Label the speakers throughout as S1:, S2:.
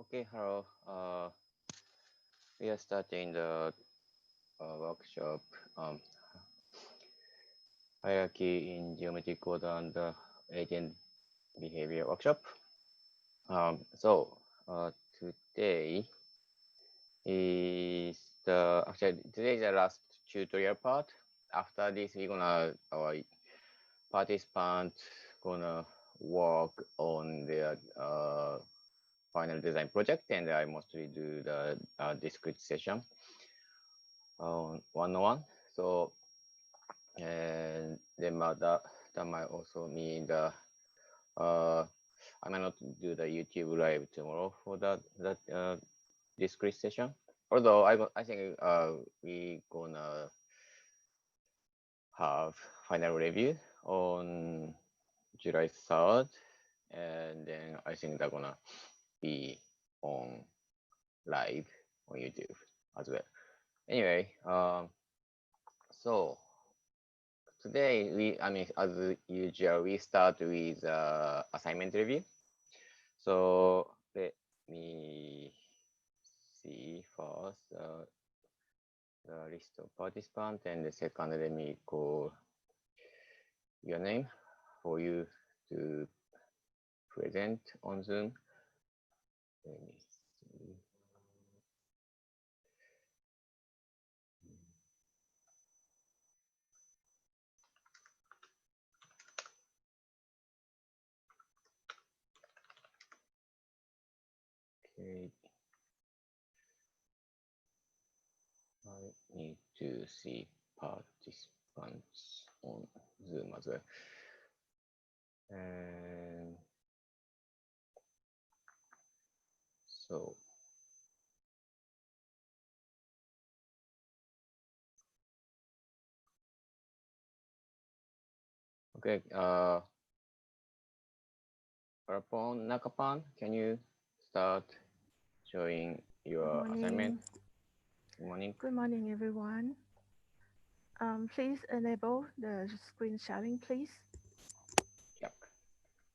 S1: Okay, hello. We are starting the workshop um, hierarchy in geometric code and agent behavior workshop. Today is today is the last tutorial part. After this, we're gonna our participant gonna work on their final design project, and I mostly do the discrete session on one-on-one. So, and then that might also mean the I might not do the YouTube live tomorrow for that discrete session. Although I think we gonna have final review on July 3rd, and then I think they're gonna be on live on YouTube as well. Anyway, so today as usual, we start with assignment review. So let me see first the list of participants, and the second, let me call your name for you to present on Zoom. Let me see. Okay. I need to see participants on Zoom as well. And so okay, Parapon Nakapan, can you start showing your assignment? Good morning.
S2: Good morning, everyone. Please enable the screen sharing, please.
S1: Yep.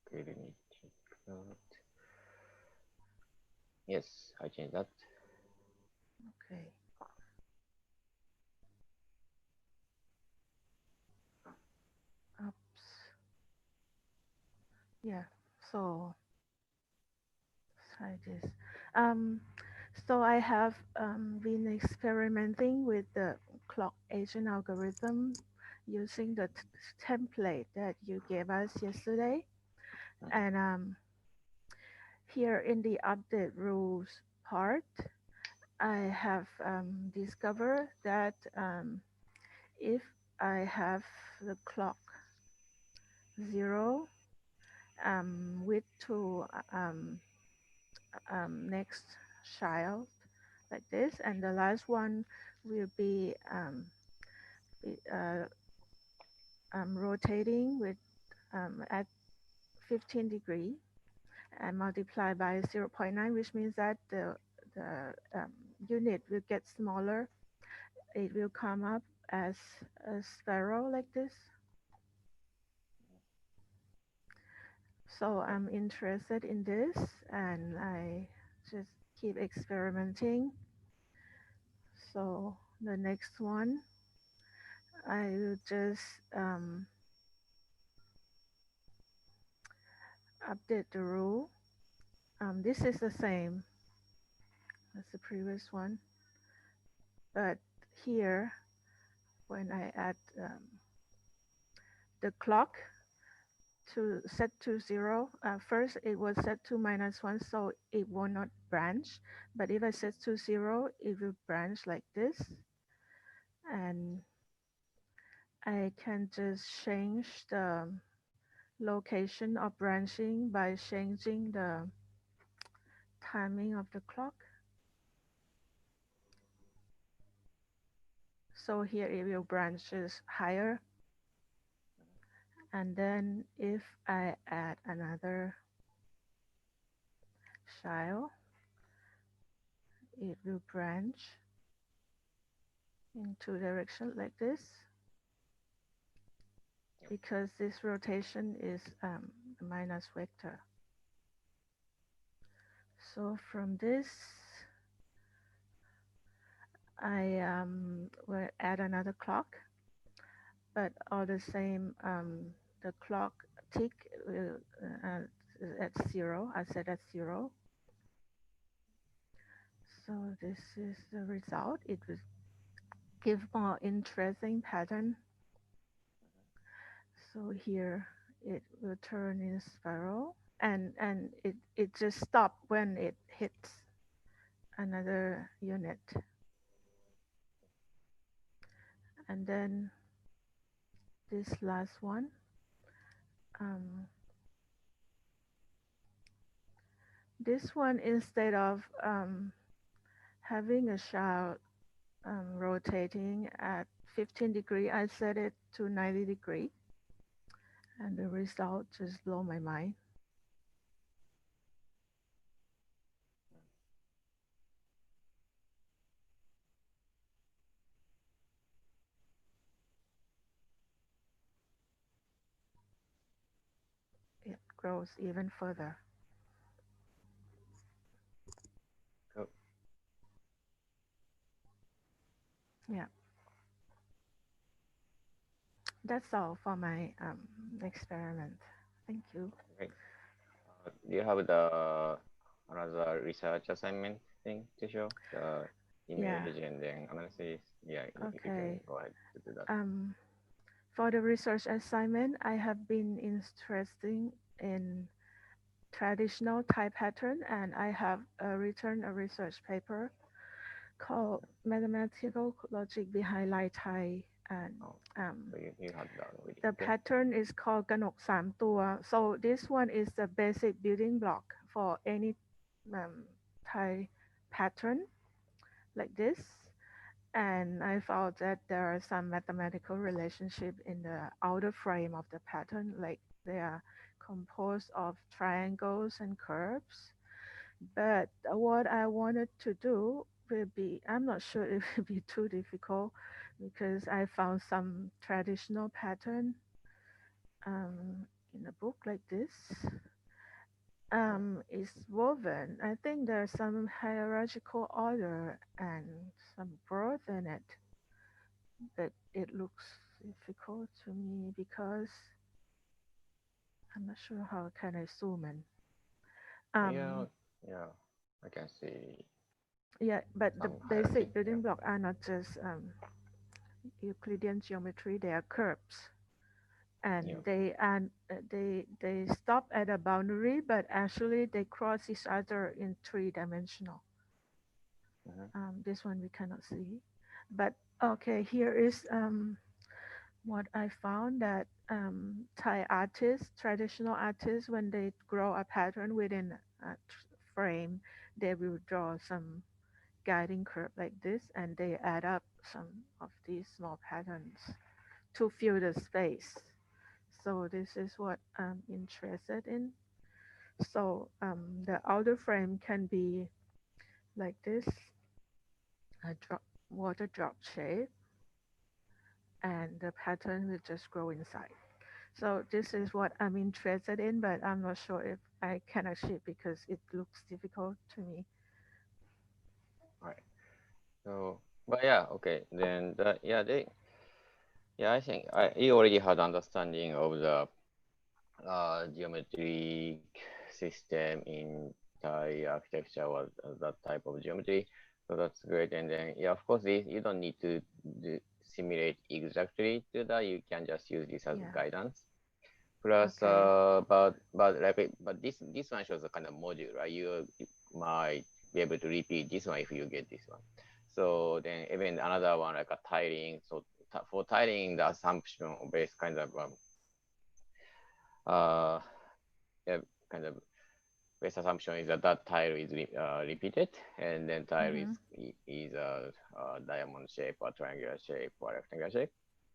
S1: Okay, let me check that. Yes, I changed that.
S2: Okay. Oops. Yeah. So try this. Um, so I have been experimenting with the clock agent algorithm using the template that you gave us yesterday, and here in the update rules part, I have discovered that if I have the clock 0 with to next child like this, and the last one will be rotating with at 15 degree and multiply by 0.9, which means that the unit will get smaller. It will come up as a spiral like this. So I'm interested in this, and I just keep experimenting. So the next one, I will just update the rule. This is the same as the previous one, but here when I add the clock to set to 0, first it was set to -1, so it will not branch. But if I set to 0, it will branch like this, and I can just change the location of branching by changing the timing of the clock. So here it will branches higher. And then if I add another child, it will branch in two directions like this, because this rotation is minus vector. So from this, I will add another clock, but all the same, the clock tick will, at zero. I set at zero. So this is the result. It will give more interesting pattern. So here it will turn in spiral, and it just stop when it hits another unit. And then this last one, um, this one instead of having a shaft rotating at 15 degree, I set it to 90 degree, and the result just blow my mind. It grows even further.
S1: Cool.
S2: Yeah, that's all for my experiment. Thank you.
S1: Okay. Do you have the another research assignment thing to show? The
S2: Yeah.
S1: image and then analysis. Yeah, if you can
S2: Okay.
S1: go ahead to do that.
S2: Um, for the research assignment, I have been interested in traditional Thai pattern, and I have written a research paper called Mathematical Logic Behind Light Thai. And
S1: Oh,
S2: um,
S1: so you had that already.
S2: the
S1: Okay.
S2: pattern is called Ganok Sam Tua. So this one is the basic building block for any um, Thai pattern like this. And I found that there are some mathematical relationship in the outer frame of the pattern, like they are composed of triangles and curves. But what I wanted to do will be, I'm not sure it will be too difficult because I found some traditional pattern in a book like this.
S1: Yeah.
S2: Is woven. I think there's some hierarchical order and some growth in it, but it looks difficult to me because I'm not sure how can I zoom in.
S1: Yeah.
S2: Um,
S1: Yeah. I can see
S2: yeah, but the
S1: some hierarchy.
S2: basic
S1: Yeah.
S2: building block are not just Euclidean geometry; they are curves,
S1: Yeah.
S2: and they stop at a boundary, but actually they cross each other in three-dimensional.
S1: Mm-hmm.
S2: This one we cannot see, but okay, here is what I found that Thai artists, traditional artists, when they draw a pattern within a frame, they will draw some guiding curve like this, and they add up some of these small patterns to fill the space. So this is what I'm interested in. So the outer frame can be like this, a drop, water drop shape, and the pattern will just grow inside. So this is what I'm interested in, but I'm not sure if I can achieve because it looks difficult to me.
S1: All right. So, but yeah, okay. Then yeah, yeah, I think you already had understanding of the geometric system in Thai architecture or that type of geometry. So that's great. And then, yeah, of course, this, you don't need to simulate exactly to that. You can just use this as
S2: Yeah.
S1: guidance. Plus,
S2: Okay.
S1: but this one shows a kind of module, right? You might be able to repeat this one if you get this one. So then even another one like a tiling. So for tiling, the assumption based kind of uh, yeah, kind of base assumption is that that tile is repeated, and then tile
S2: Mm-hmm.
S1: is a diamond shape or triangular shape or rectangular shape.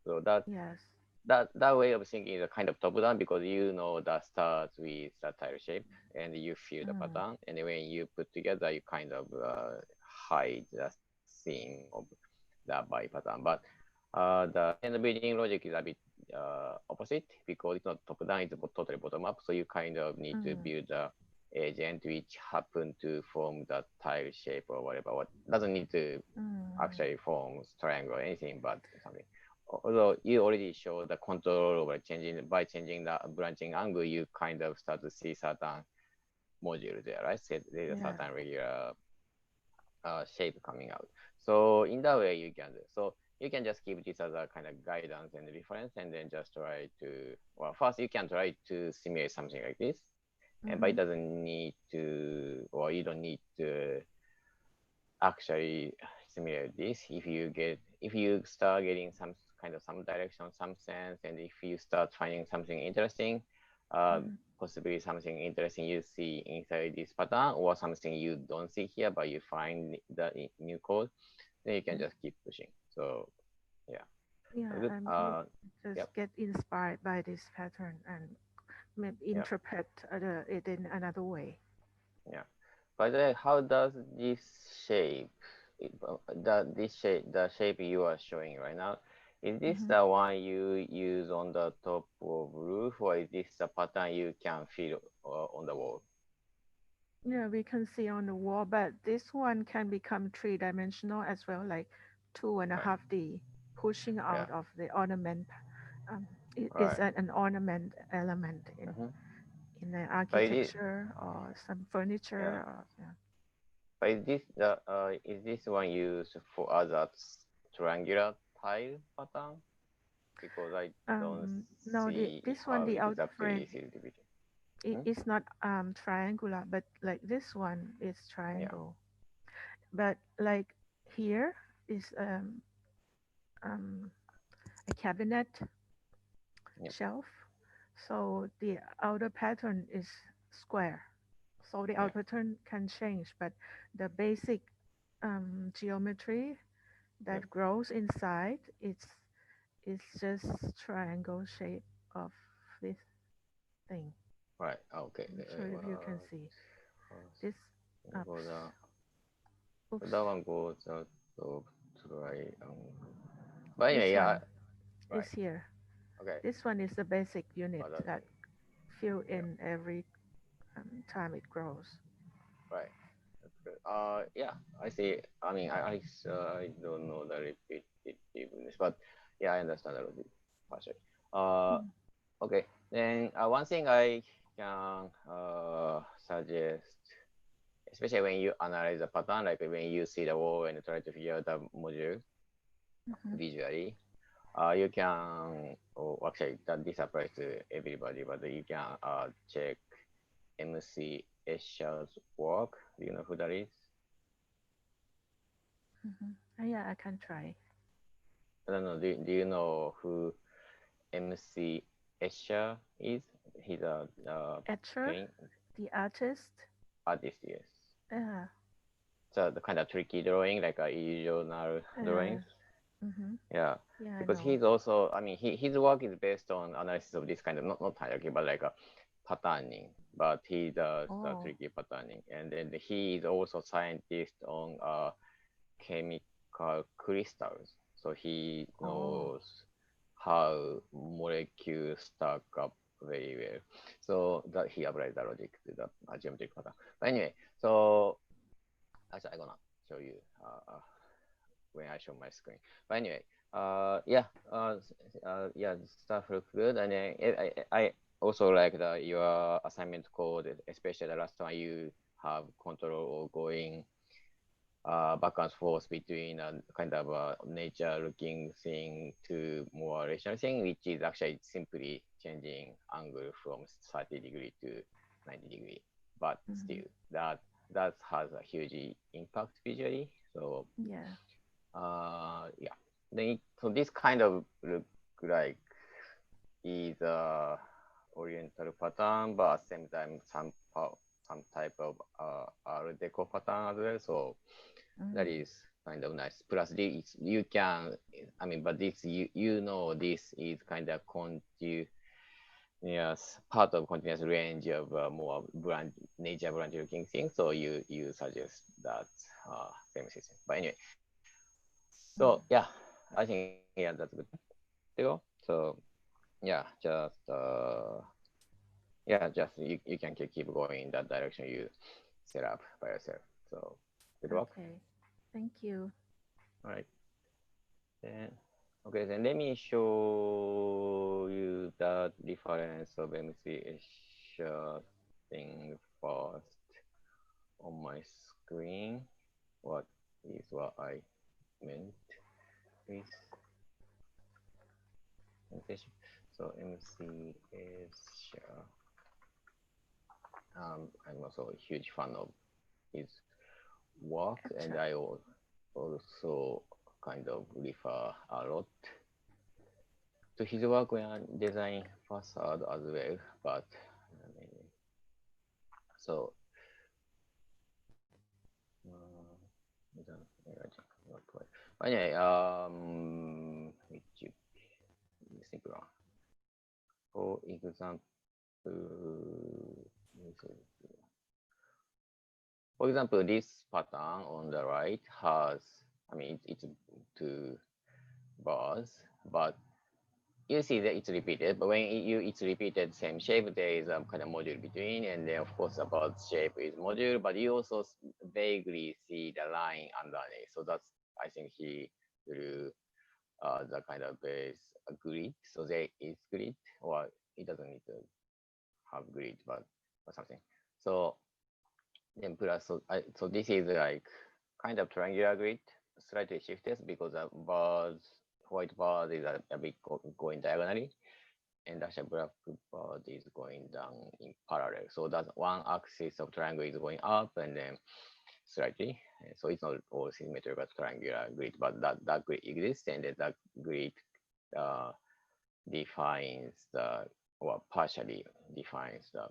S1: So that
S2: Yes.
S1: that way of thinking is a kind of top down because you know that starts with that tile shape and you feel the
S2: Mm.
S1: pattern, and when you put together, you kind of hide the scene of that by pattern. But the end building logic is a bit opposite because it's not top down; it's totally bottom up. So you kind of need to
S2: Mm.
S1: build the agent which happen to form the tile shape or whatever. What doesn't need to
S2: Mm.
S1: actually form triangle or anything, but something. Although you already show the control over changing by changing the branching angle, you kind of start to see certain module there, right? So there's a
S2: Yeah.
S1: certain regular shape coming out. So in that way you can do. So you can just keep this as a kind of guidance and reference, and then just try to, well, first you can try to simulate something like this, and but it
S2: Mm-hmm.
S1: doesn't need to, or you don't need to actually simulate this. If you start getting some kind of some direction, some sense, and if you start finding something interesting, uh,
S2: Mm-hmm.
S1: possibly something interesting you see inside this pattern, or something you don't see here but you find the new code, then you can
S2: Mm.
S1: just keep pushing. So yeah,
S2: Yeah,
S1: good.
S2: you just
S1: Yep,
S2: get inspired by this pattern and maybe
S1: yep,
S2: interpret it in another way.
S1: yeah. By the way, how does this shape, the shape you are showing right now, is this
S2: Mm-hmm.
S1: the one you use on the top of roof, or is this the pattern you can feel on the wall?
S2: Yeah, we can see on the wall, but this one can become three-dimensional as well, like two and a
S1: Right.
S2: half D, pushing
S1: Yeah.
S2: out of the ornament. Um, it is
S1: Right.
S2: an ornament element
S1: Mm-hmm.
S2: in the
S1: But it is,
S2: architecture or some
S1: yeah.
S2: furniture or yeah.
S1: But is this one used for other triangular tile pattern? Because I don't
S2: No,
S1: see
S2: this one,
S1: how
S2: the outer
S1: exactly
S2: frame,
S1: this is divided.
S2: it
S1: Hmm?
S2: is not triangular, but like this one is
S1: Yeah.
S2: triangle. But like here is um, a cabinet
S1: Yep.
S2: shelf. So the outer pattern is square. So the
S1: Yeah.
S2: outer pattern can change, but the basic geometry
S1: Yep.
S2: that grows inside it's just triangle shape of this thing.
S1: Right. Okay.
S2: I'm not sure if you can see this
S1: For
S2: ups. Oops,
S1: that one goes out of triangle. But anyway,
S2: this
S1: yeah.
S2: one
S1: Right.
S2: is here.
S1: Okay.
S2: This one is the basic unit
S1: But that's
S2: that fill
S1: yeah.
S2: in every time it grows.
S1: Right. That's good. Yeah. I see. I mean, I don't know the repetitiveness, but yeah, I understand a little bit partially. Uh,
S2: Mm,
S1: okay. Then one thing I can suggest, especially when you analyze the pattern, like when you see the wall and try to figure out the module
S2: mhm,
S1: visually, you can, or actually that this applies to everybody, but you can check MC Escher's work. Do you know who that is?
S2: mhm. Yeah, I can try.
S1: I don't know. Do you know who MC Escher is? He's a
S2: Etcher,
S1: paint
S2: the artist.
S1: artist, yes.
S2: Yeah,
S1: So the kind of tricky drawing, like a illusional
S2: yeah,
S1: drawings.
S2: mhm.
S1: Yeah,
S2: Yeah, I
S1: because
S2: know.
S1: he's also, I mean, his work is based on analysis of this kind of not hierarchy, but like a patterning. But he does the
S2: Oh,
S1: tricky patterning, and then he is also scientist on chemical crystals. So he
S2: oh.
S1: knows how molecules stack up very well. So that he applies the logic to the geometric pattern. But anyway, so actually I'm gonna show you when I show my screen. But anyway, yeah, yeah, stuff looks good, and then I also like your assignment code, especially the last one you have control or going back and forth between a kind of a nature looking thing to more rational thing, which is actually simply changing angle from 30-degree to 90-degree. But
S2: Mhm.
S1: still, that has a huge impact visually. So
S2: Yeah.
S1: yeah. So this kind of look like is a oriental pattern, but at the same time some type of Art Deco pattern as well. So that
S2: Mm.
S1: is kind of nice. Plus, this you can, I mean, but this you know this is kind of yes, part of continuous range of more brand nature branch looking things. So you suggest that same system. But anyway, so
S2: Mm.
S1: yeah, I think yeah that's good to go. So yeah, just Yeah, just you can keep going in that direction you set up by yourself. So good work.
S2: Okay. Thank you.
S1: All right. Then okay, then let me show you the difference of MCH thing first on my screen. What is what I meant with MCH. So MCH, I'm also a huge fan of his work, and
S2: Acha.
S1: I also kind of refer a lot to his work when I design facade as well. But so not quite. But anyway, which simple one. For example, this pattern on the right has, I mean, it's two bars, but you see that it's repeated, but when it's repeated same shape, there is a kind of module between, and then of course about shape is module, but you also vaguely see the line underneath. So that's, I think he drew the kind of base grid. So there is grid, or it doesn't need to have grid, but or something. So then plus, so this is like kind of triangular grid, slightly shifted because the bars, white bars is a bit going diagonally, and the black bar is going down in parallel. So that one axis of triangle is going up and then slightly. So it's not all symmetrical triangular grid, but that grid exists, and that grid uh, defines the, or partially defines the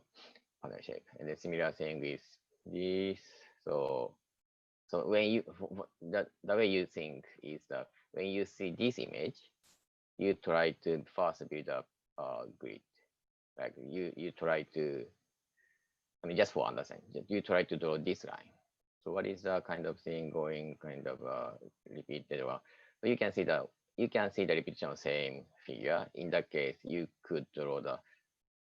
S1: panel shape. And the similar thing with this. So when you, the way you think is that when you see this image, you try to first build up a grid. Like you try to, I mean, just for understanding, you try to draw this line. So what is the kind of thing going kind of repeated? Well, so you can see the repetition of same figure. In that case, you could draw the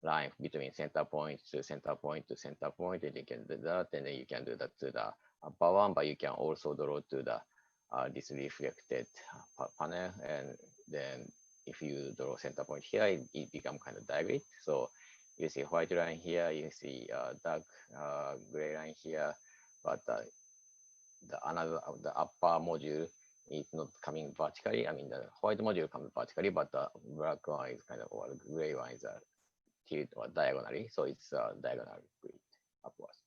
S1: line between center point to center point to center point, and you can do that, and then you can do that to the upper one, but you can also draw to the this reflected panel, and then if you draw center point here, it becomes kind of diagonal. So you see white line here, you see dark gray line here, but the upper module is not coming vertically. I mean, the white module comes vertically, but the black one is kind of, or the gray one is tilt or diagonally. So it's diagonal grid upwards.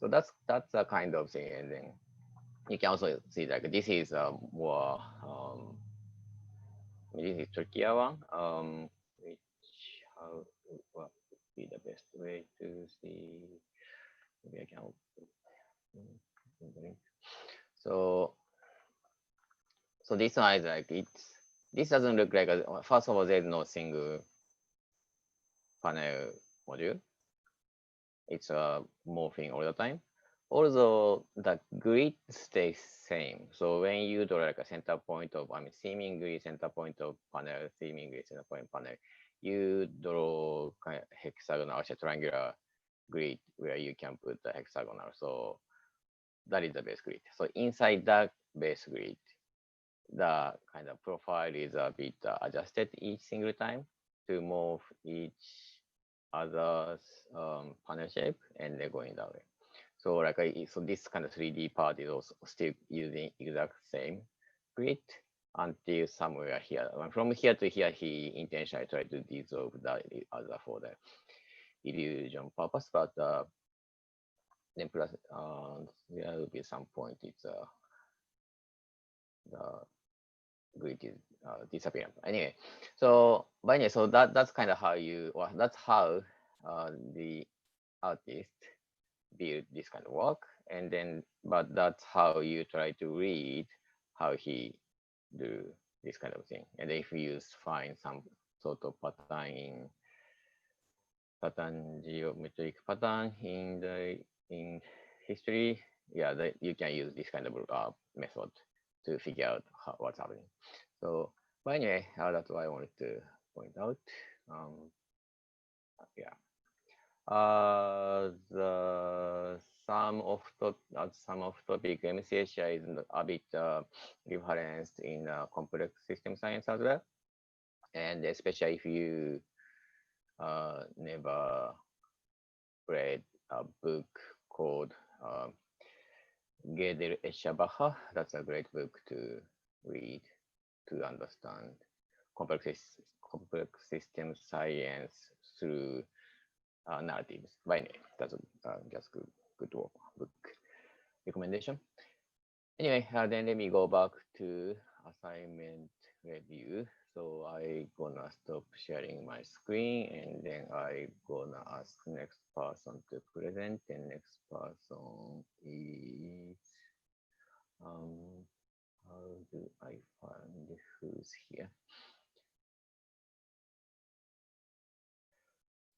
S1: So that's a kind of thing. And then you can also see like this is more this is trickier one. Which how what would be the best way to see? Maybe I can open the link. So this one is like it's, this doesn't look like a, first of all, there's no single panel module. It's morphing all the time. Also, the grid stays same. So when you draw like a center point of, I mean, seemingly center point of panel, seemingly center point panel, you draw kind of hexagonal, actually triangular grid where you can put the hexagonal. So that is the base grid. So inside that base grid, the kind of profile is a bit adjusted each single time to move each other's panel shape, and they're going that way. So like so this kind of 3D part is also still using exact same grid until somewhere here. From here to here, he intentionally tried to dissolve the other for the illusion purpose, but then plus there will be some point it's the grid is disappearing. Anyway, so but anyway, so that's kind of how you, or that's how the artist build this kind of work, and then but that's how you try to read how he do this kind of thing. And if you find some sort of pattern geometric pattern in history, yeah, you can use this kind of method to figure out what's happening. So but anyway, that's what I wanted to point out. um yeah, The some of topic MCHI is a bit referenced in complex system science as well, and especially if you never read a book called Geder Eshabaha. That's a great book to read to understand complex system science through narratives. By name, that's just good work, book recommendation. Anyway, then let me go back to assignment review. So I gonna stop sharing my screen and then I gonna ask next person to present. And next person is um how do I find who's here?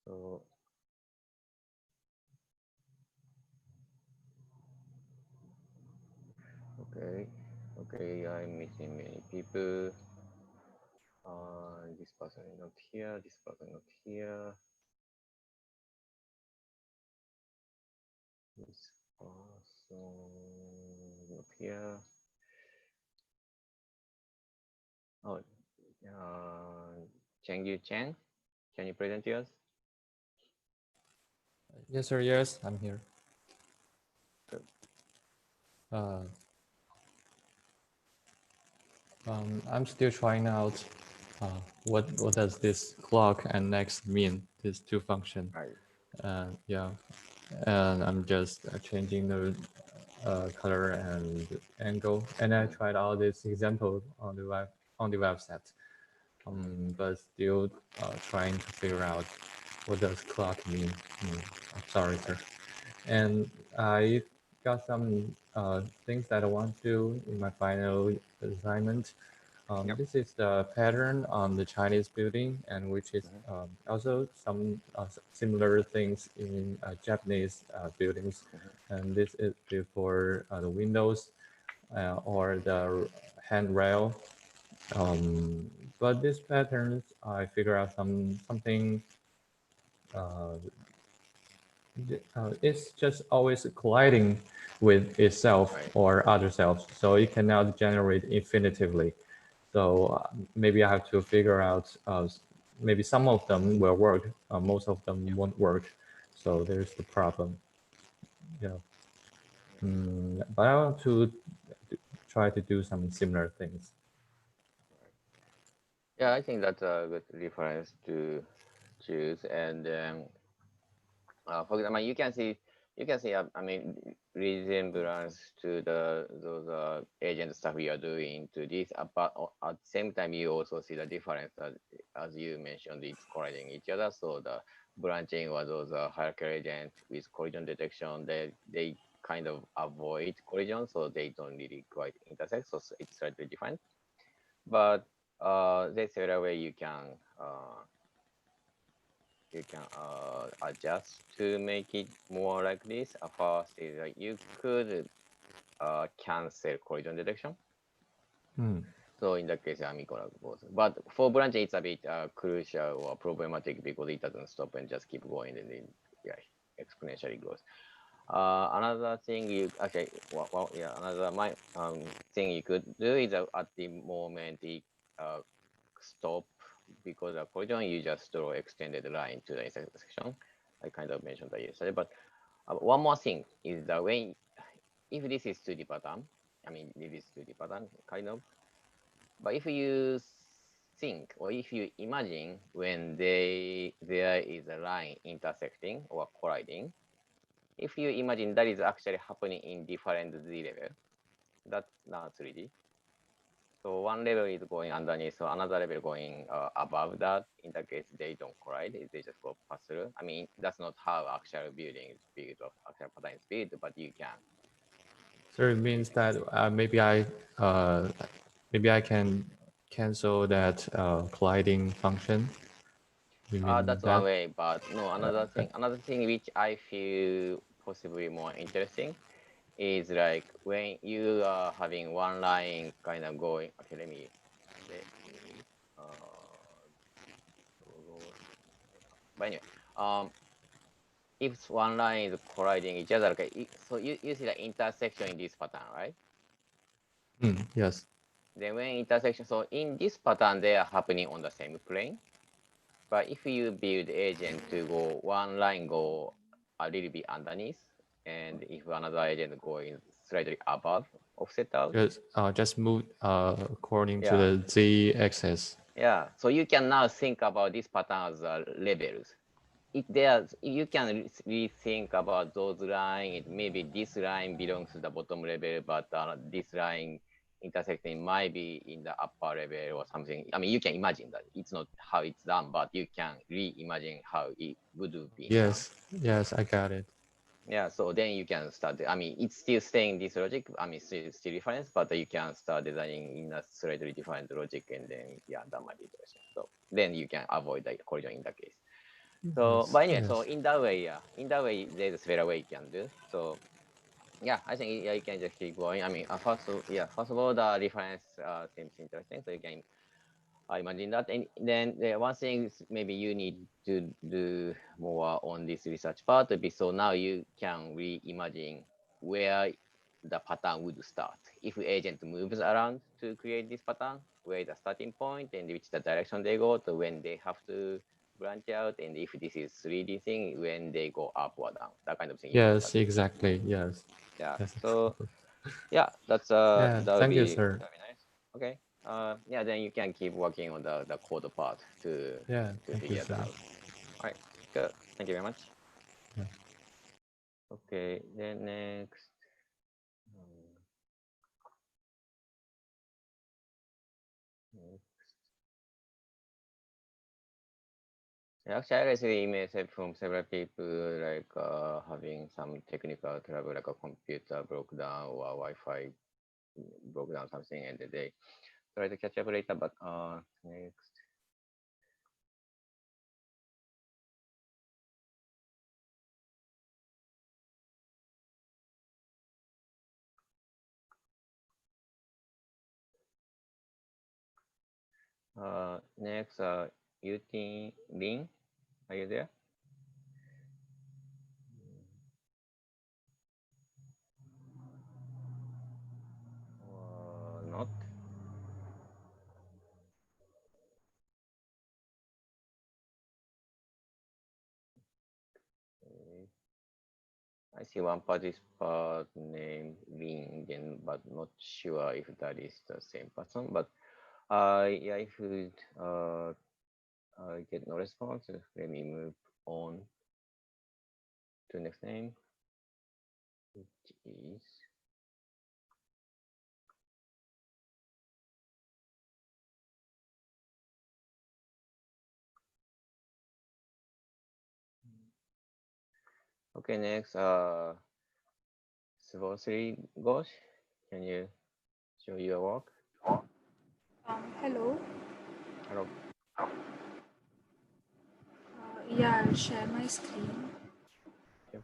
S1: So okay, okay, I'm missing many people. This person is not here. This person not here. This person not here. Oh, Chengyu Chen, can you present yours?
S3: Yes, sir. Yes, I'm here.
S1: Good.
S3: Uh, I'm still trying out what does this clock and next mean, these two functions.
S1: Right.
S3: Yeah, and I'm just changing the color and angle. And I tried all these examples on the website, but still trying to figure out what does clock mean. Sorry, sir. And I got some things that I want to do in my final assignment.
S1: Yep.
S3: This is the pattern on the Chinese building, and which is also some similar things in Japanese buildings. And this is before the windows or the handrail. But these patterns, I figure out something. Uh, it's just always colliding with itself
S1: Right.
S3: or other selves, so it cannot generate infinitively. So maybe I have to figure out, maybe some of them will work, most of them won't work. So there's the problem. Yeah. But I want to try to do some similar things.
S1: Yeah, I think that's a good reference to choose. And for example, you can see, I mean, resemblance to those agent stuff we are doing to this. But at the same time, you also see the difference as you mentioned, it's colliding each other. So the branching or those hierarchical agents with collision detection, they kind of avoid collision, so they don't really quite intersect. So it's slightly different. But there's a way you can adjust to make it more like this. First is you could cancel collision detection. So in that case, I'm equal both. But for branching, it's a bit crucial or problematic because it doesn't stop and just keep going and then yeah, exponentially grows. Another thing you okay, yeah, another thing you could do is at the moment it stop because of collision, you just draw extended line to the intersection. I kind of mentioned that yesterday, but one more thing is that when if this is 2D pattern, I mean this is 2D pattern kind of, but if you think or if you imagine when there is a line intersecting or colliding, if you imagine that is actually happening in different z level, that's not 3D. So one level is going underneath, so another level going above that. In that case, they don't collide; they just go pass through. I mean, that's not how actual building is built or actual pattern is built, but you can.
S3: So it means that maybe I can cancel that colliding function. You mean
S1: That's one
S3: that?
S1: way, but no, another thing which I feel possibly more interesting is like when you are having one line kind of going. Okay, let me. Uh, but anyway, if one line is colliding each other, okay, so you see the intersection in this pattern, right?
S3: Yes.
S1: Then when intersection, so in this pattern, they are happening on the same plane. But if you build agent to go one line go a little bit underneath, and if another agent going slightly above, offset out.
S3: Just move according to
S1: Yeah.
S3: the z-axis.
S1: Yeah. So you can now think about this pattern as levels. If there's, you can rethink about those lines. Maybe this line belongs to the bottom level, but this line intersecting might be in the upper level or something. I mean, you can imagine that it's not how it's done, but you can reimagine how it would be done.
S3: Yes, I got it.
S1: Yeah, so then you can start. I mean, it's still staying this logic. I mean, still reference, but you can start designing in a slightly different logic, and then yeah, that might be interesting. So then you can avoid the collision in that case. So, but anyway, so in that way, yeah, in that way, there's several way you can do. So, yeah, I think yeah, you can just keep going. I mean, first of all, the reference seems interesting, so you can imagine that. And then the one thing is maybe you need to do more on this research part. So now you can reimagine where the pattern would start. If agent moves around to create this pattern, where is the starting point and which the direction they go to when they have to branch out, and if this is 3D thing, when they go up or down, that kind of thing you can start.
S3: Yes, exactly. Yes.
S1: Yeah.
S3: Yes,
S1: So
S3: exactly.
S1: yeah, that's
S3: Yeah,
S1: that would
S3: thank you,
S1: be
S3: sir.
S1: nice. Okay. Yeah, then you can keep working on the code part
S3: Yeah,
S1: to
S3: thank you,
S1: figure
S3: sir.
S1: that out. All right. Good. Thank you very much.
S3: Yeah.
S1: Okay. Then next. um, next. Yeah, actually, I received emails from several people like having some technical trouble, like a computer broke down or Wi-Fi broke down something, and they try to catch up later. But next. Next, Yutin Lin, are you there? Or not? Okay. I see one participant named Lin again, but not sure if that is the same person. But yeah, if you get no response, let me move on to next name, which is okay. Next, Svosri Ghosh, can you show your work?
S4: Hello.
S1: Hello.
S4: Yeah, I'll share my screen.
S1: Sure.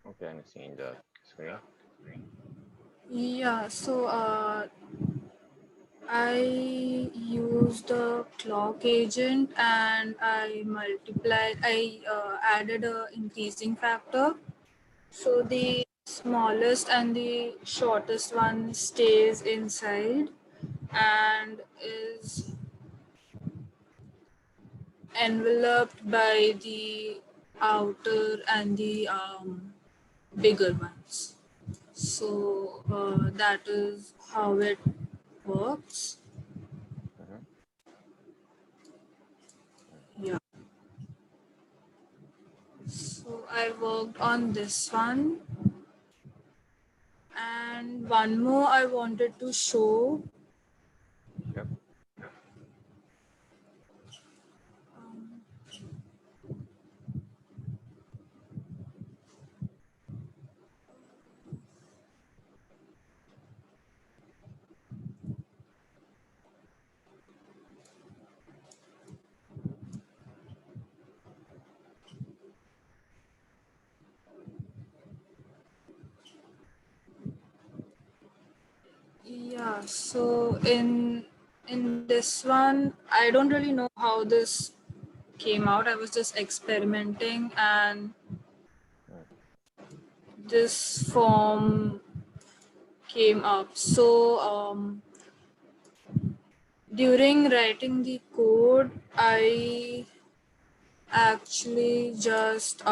S1: Okay, I'm seeing the screen.
S4: Yeah, so I used a clock agent and I added a increasing factor. So the smallest and the shortest one stays inside and is enveloped by the outer and the bigger ones. So that is how it works.
S1: Mm-hmm.
S4: Yeah. So I worked on this one. And one more I wanted to show.
S1: Yep.
S4: Um, yeah, so in this one, I don't really know how this came out. I was just experimenting, and
S1: Mm.
S4: this form came up. So during writing the code, I actually just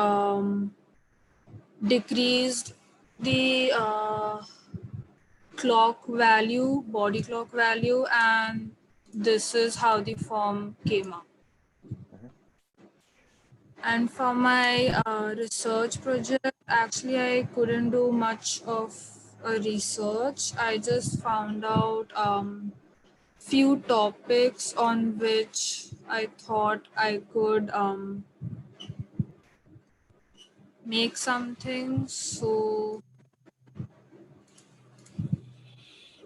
S4: decreased the clock value, body clock value, and this is how the form came up.
S1: Mm-hmm.
S4: And for my research project, actually, I couldn't do much of a research. I just found out few topics on which I thought I could make something. So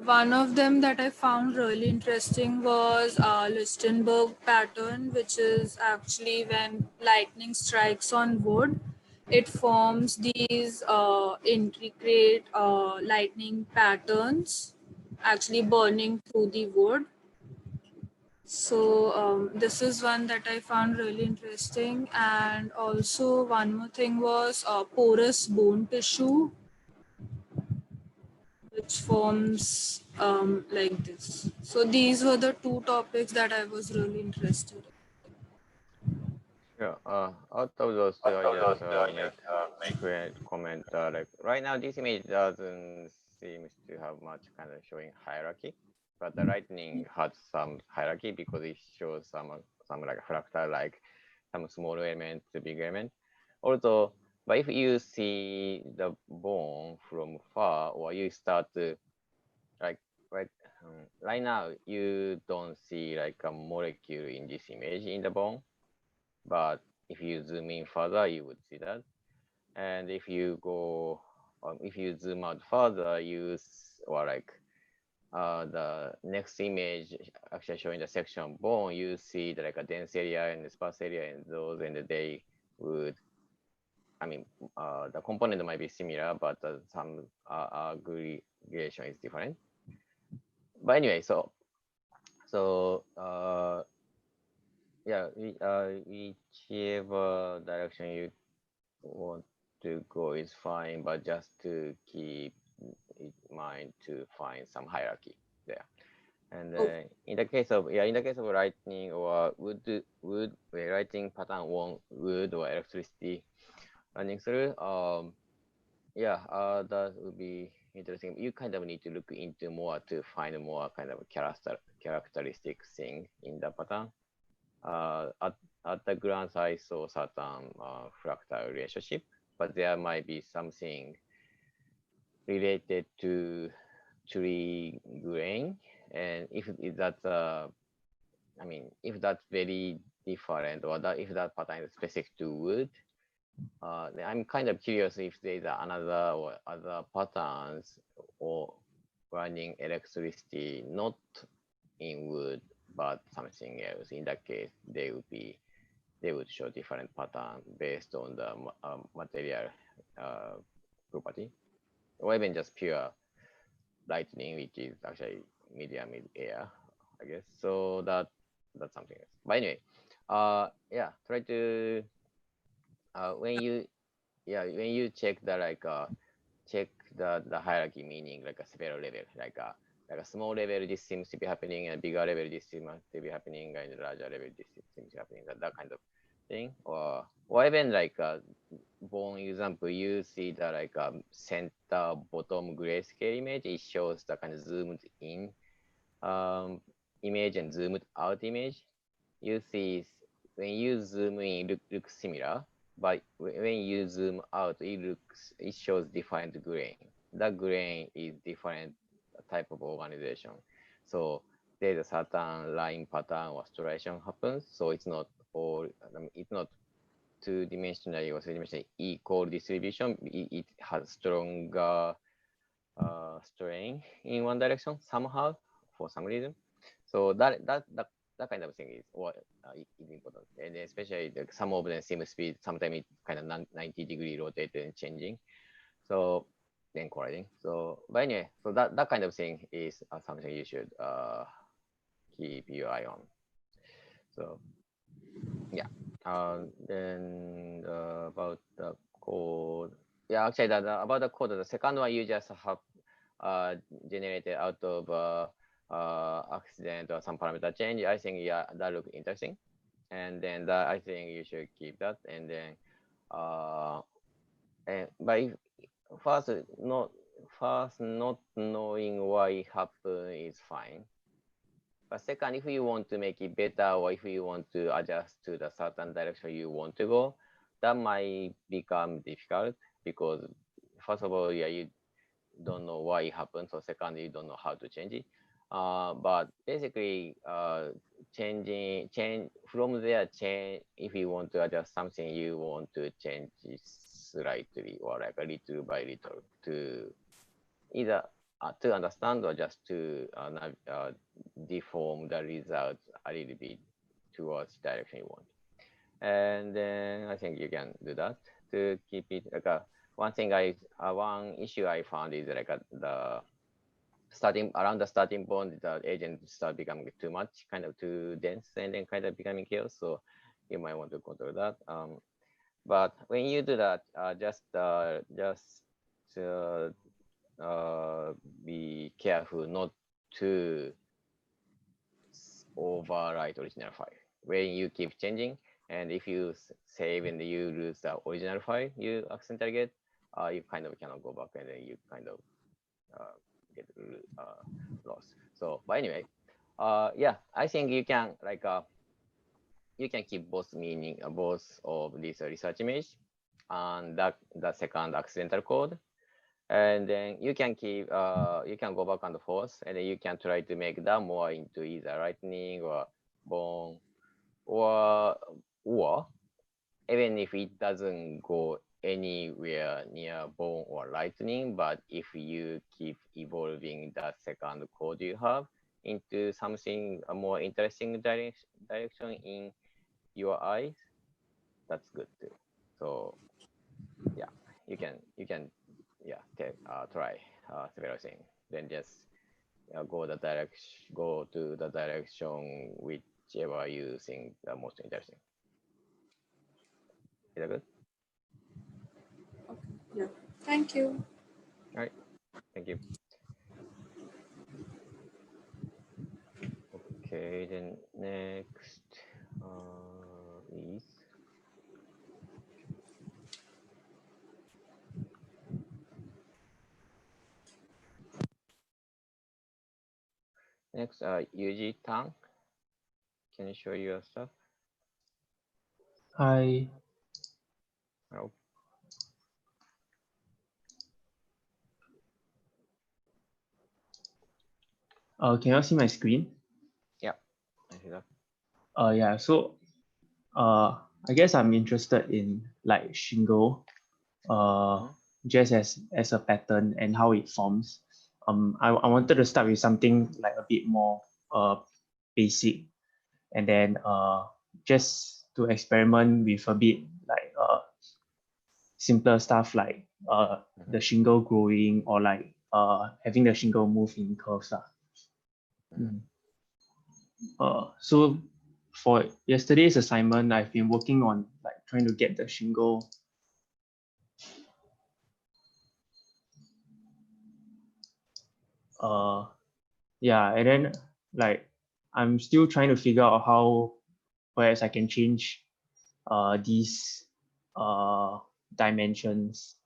S4: one of them that I found really interesting was Lichtenberg pattern, which is actually when lightning strikes on wood, it forms these intricate lightning patterns, actually burning through the wood. So this is one that I found really interesting. And also one more thing was porous bone tissue, which forms like this. So these were the two topics that I was really interested in.
S1: Sure. Out of those two, I just make quick comment. Like right now, this image doesn't seem to have much kind of showing hierarchy, but the lightning has some hierarchy because it shows some like fractal, like some small element to big element. Also, but if you see the bone from far, or you start to like right right now, you don't see like a molecule in this image in the bone, but if you zoom in further, you would see that. And if you zoom out further, or like the next image actually showing the section bone, you see the, like a dense area and the sparse area and those, and they would, I mean, the component might be similar, but some aggregation is different. But anyway, yeah, whichever direction you want to go is fine, but just to keep in mind to find some hierarchy there. And
S4: Oh,
S1: in the case of lightning or wood, writing pattern on wood or electricity running through, that would be interesting. You kind of need to look into more to find more kind of characteristic thing in the pattern. At the glance, I saw certain fractal relationship, but there might be something related to tree grain, and if that's I mean, if that's very different, or if that pattern is specific to wood, I'm kind of curious if there's another or other patterns or running electricity not in wood but something else. In that case, they would show different pattern based on the material property, or even just pure lightning, which is actually medium mid-air, I guess. So that's something else. But anyway, try to when you check the hierarchy, meaning like a several level, like like a small level this seems to be happening, and bigger level this seems to be happening, and larger level this seems to be happening. That kind of thing, or even like a bone example, you see the like center bottom grayscale image. It shows the kind of zoomed in image and zoomed out image. You see when you zoom in, it looks similar, but when you zoom out, it shows different grain. That grain is different type of organization. So there's a certain line pattern or striation happens. So it's not all, it's not two-dimensionally or three-dimensionally equal distribution. It has stronger strain in one direction somehow for some reason. So that kind of thing is what is important, and especially some of them seem to be sometimes it kind of 90-degree rotated and changing. So then correlating. So but anyway, so that kind of thing is something you should keep your eye on. So yeah, then about the code. Yeah, actually, about the code, the second one you just have generated out of accident or some parameter change. I think yeah, that looks interesting, and then I think you should keep that. And then but if, first not knowing why it happened is fine. But second, if you want to make it better, or if you want to adjust to the certain direction you want to go, that might become difficult because first of all, yeah, you don't know why it happened. So second, you don't know how to change it. But basically, change from there. Change if you want to adjust something, you want to change it slightly or like a little by little to either to understand or just to deform the result a little bit towards the direction you want. And then I think you can do that to keep it like one issue I found is like the starting around the starting point, the agent start becoming too much, kind of too dense, and then kind of becoming chaos. So you might want to control that. But when you do that, just be careful not to overwrite original file when you keep changing. And if you save and you lose the original file you accidentally get, you kind of cannot go back, and then you kind of get lost. So, but anyway, yeah, I think you can like you can keep both meaning both of these research image and the second accidental code, and then you can keep you can go back and forth, and then you can try to make that more into either lightning or bone, or even if it doesn't go anywhere near bone or lightning, but if you keep evolving that second code you have into something a more interesting direction in your eyes, that's good too. So yeah, you can yeah try several things, then just go to the direction whichever you think the most interesting. Is that good?
S4: Okay. Yeah. Thank you.
S1: All right, thank you. Okay, then next is Yuji Tang. Can you show your stuff?
S5: Hi.
S1: Oh.
S5: Can you see my screen?
S1: Yeah, I see that.
S5: Yeah. So, I guess I'm interested in like shingle, just as a pattern and how it forms. I wanted to start with something like a bit more basic, and then just to experiment with a bit like simpler stuff like the shingle growing, or like having the shingle move in curves. So for yesterday's assignment, I've been working on like trying to get the shingle yeah, and then like I'm still trying to figure out how perhaps I can change these dimensions,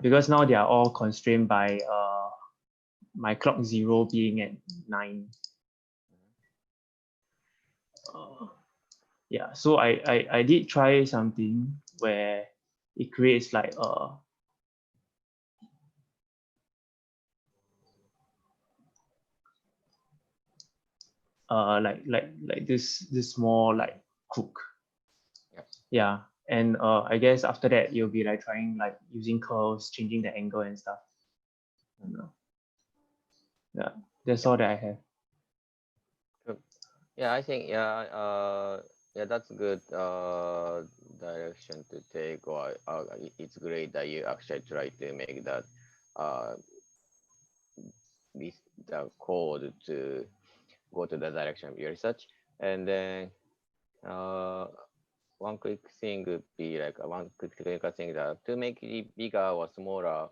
S5: because now they are all constrained by my clock 0 being at 9. Yeah, so I did try something where it creates like this small like hook.
S1: Yep.
S5: Yeah, and I guess after that you'll be like trying like using curves, changing the angle and stuff. Yeah, that's all that I have.
S1: Yeah, I think yeah, that's good direction to take. Or it's great that you actually try to make that uh this the code to go to the direction of your research. And then one quick thing would be like one quick technical thing that to make it bigger or smaller,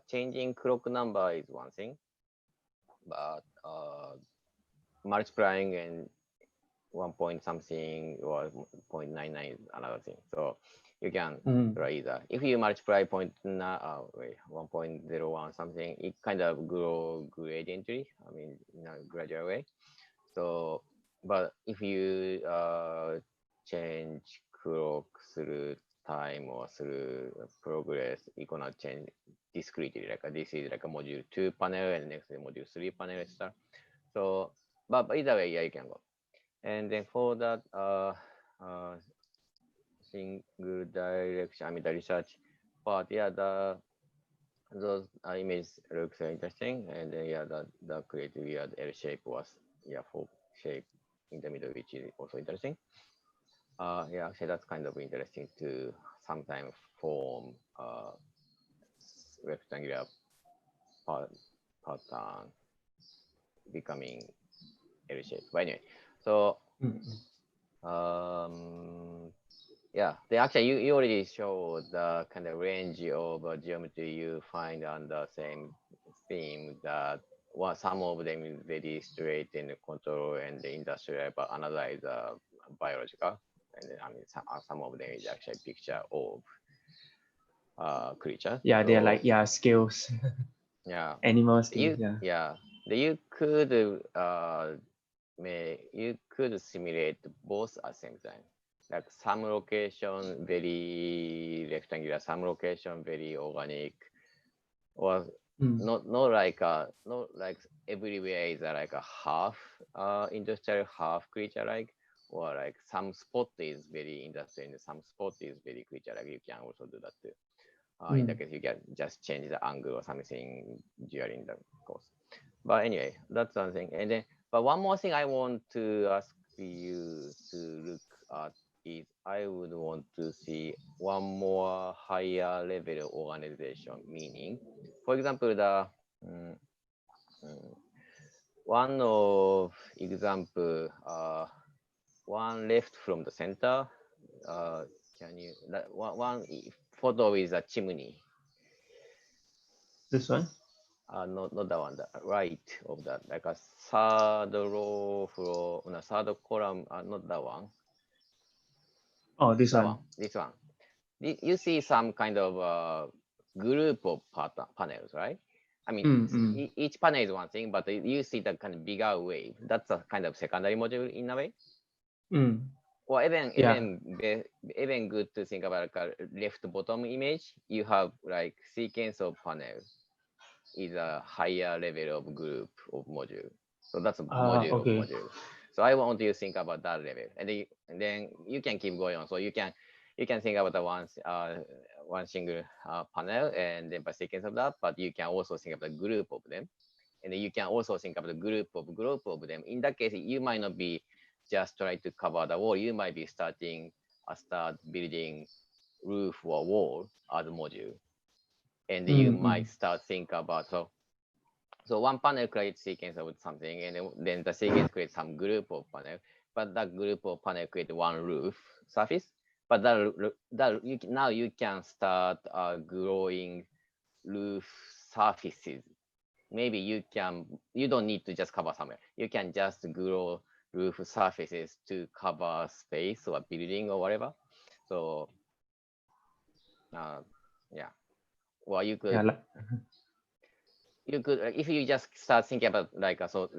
S1: changing clock number is one thing, but multiplying and 1 point something or 0.99 is another thing. So you can try either. If you multiply 1.01 something, it kind of grow gradientally, I mean, in a gradual way. So, but if you change clock through time or through progress, it's gonna change discretely. Like this is like a module 2 panel and next is module 3 panel, etc. So, but either way, yeah, you can go. And then for that single direction, I mean the research part, yeah, those images looks interesting, and then yeah, the creative weird L shape was full shape in the middle, which is also interesting. Yeah, actually that's kind of interesting to sometimes form rectangular pattern becoming L shape. But anyway, so yeah, they actually you already showed the kind of range of geometry you find on the same theme, that some of them is very straight in the control and the industrial, but another is biological, and I mean some of them is actually picture of creature.
S5: Yeah, they're
S1: So,
S5: like scales.
S1: yeah,
S5: Animal scales.
S1: yeah, you could you could simulate both at the same time. Like some location very rectangular, some location very organic, or not like everywhere is like a half industrial, half creature like, or like some spot is very industrial and some spot is very creature like. You can also do that too. In that case, you can just change the angle or something during the course. But anyway, that's one thing. And then, but one more thing I want to ask you to look at is I would want to see one more higher level organization. Meaning, for example, the one of example, one left from the center. Can you that one photo is a chimney?
S5: This one?
S1: Not that one, the right of that, like a third row floor, no, third column, not that one.
S5: Oh, this
S1: That
S5: one.
S1: this one. You see some kind of group of panels, right? I mean, each panel is one thing, but you see the kind of bigger wave. That's a kind of secondary module in a way. Or even good to think about like a left bottom image. You have like sequence of panels is a higher level of group of module. So that's a module of module. So I want you to think about that level, and then you can keep going on. So you can think about the one single panel and then by sequence of that, but you can also think of the group of them, and then you can also think of the group of them. In that case, you might not be just trying to cover the wall. You might be start building roof or wall as a module, and you might start think about so one panel creates sequence of something, and then the sequence creates some group of panel, but that group of panel create one roof surface. But now you can start growing roof surfaces maybe you don't need to just cover somewhere. You can just grow roof surfaces to cover space or building or whatever. So yeah, well, you
S5: Yeah,
S1: could
S5: like,
S1: if you just start thinking about like a first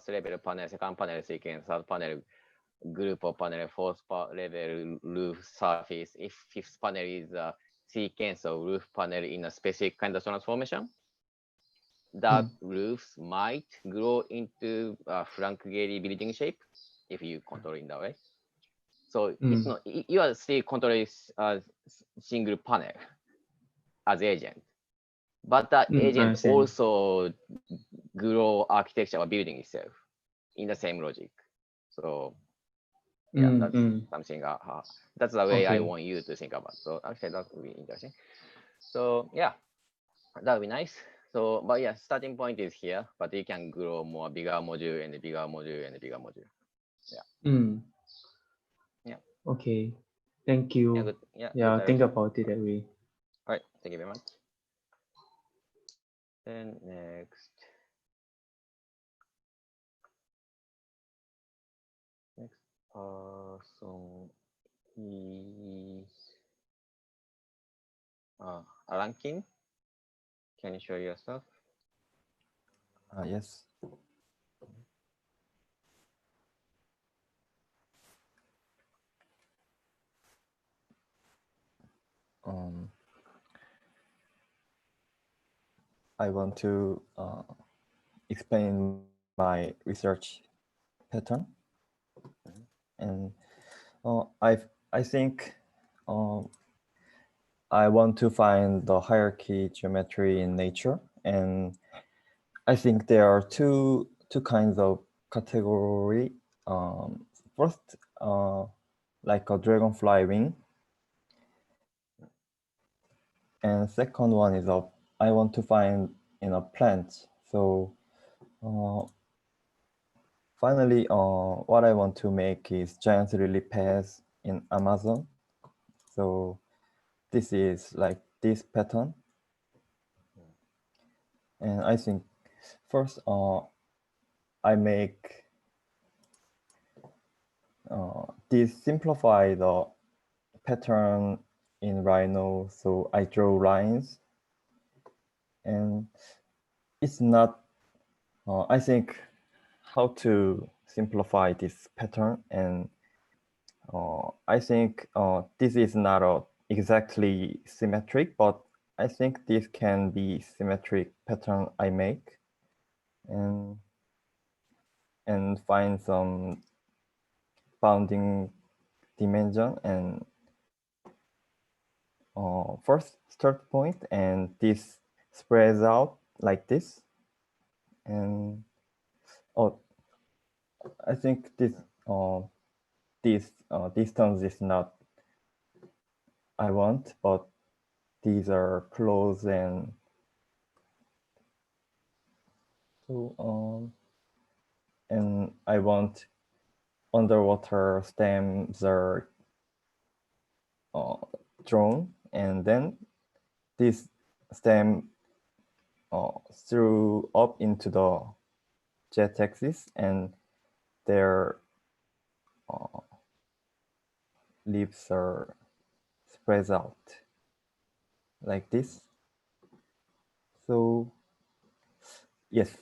S1: level panel, second panel sequence, third panel group of panel, fourth level roof surface, if fifth panel is a sequence of roof panel in a specific kind of transformation, that roofs might grow into a Frank Gehry building shape if you control in that way. So it's not, you are still controlling a single panel as agent, but that
S5: I
S1: agent
S5: understand.
S1: also grow architecture or building itself in the same logic. So yeah, that's something that's the way I
S5: Okay.
S1: want you to think about. So actually that would be interesting. So yeah, that would be nice. So but yeah, starting point is here, but you can grow more bigger module and bigger module and bigger module. Yeah. Yeah.
S5: Okay. Thank you.
S1: Yeah, good. Yeah,
S5: Yeah,
S1: good
S5: think
S1: direction.
S5: about it that way.
S1: All right, thank you very much. Then next person is Alan Kim. Can you show yourself?
S3: Yes. I want to explain my research pattern, and I think I want to find the hierarchy geometry in nature, and I think there are two kinds of category. First, like a dragonfly wing, and second one is I want to find in a plant. So finally, what I want to make is giant lily pads in Amazon. So this is like this pattern, and I think first I make this simplify the pattern in Rhino. So I draw lines, and it's not. I think how to simplify this pattern, and I think this is not exactly symmetric, but I think this can be symmetric pattern I make, and find some bounding dimension and first start point, and this spreads out like this, and I think this distance is not I want, but these are close, and so and I want underwater stems are drawn, and then this stem through up into the jet axis, and their leaves are spread out like this. So yes,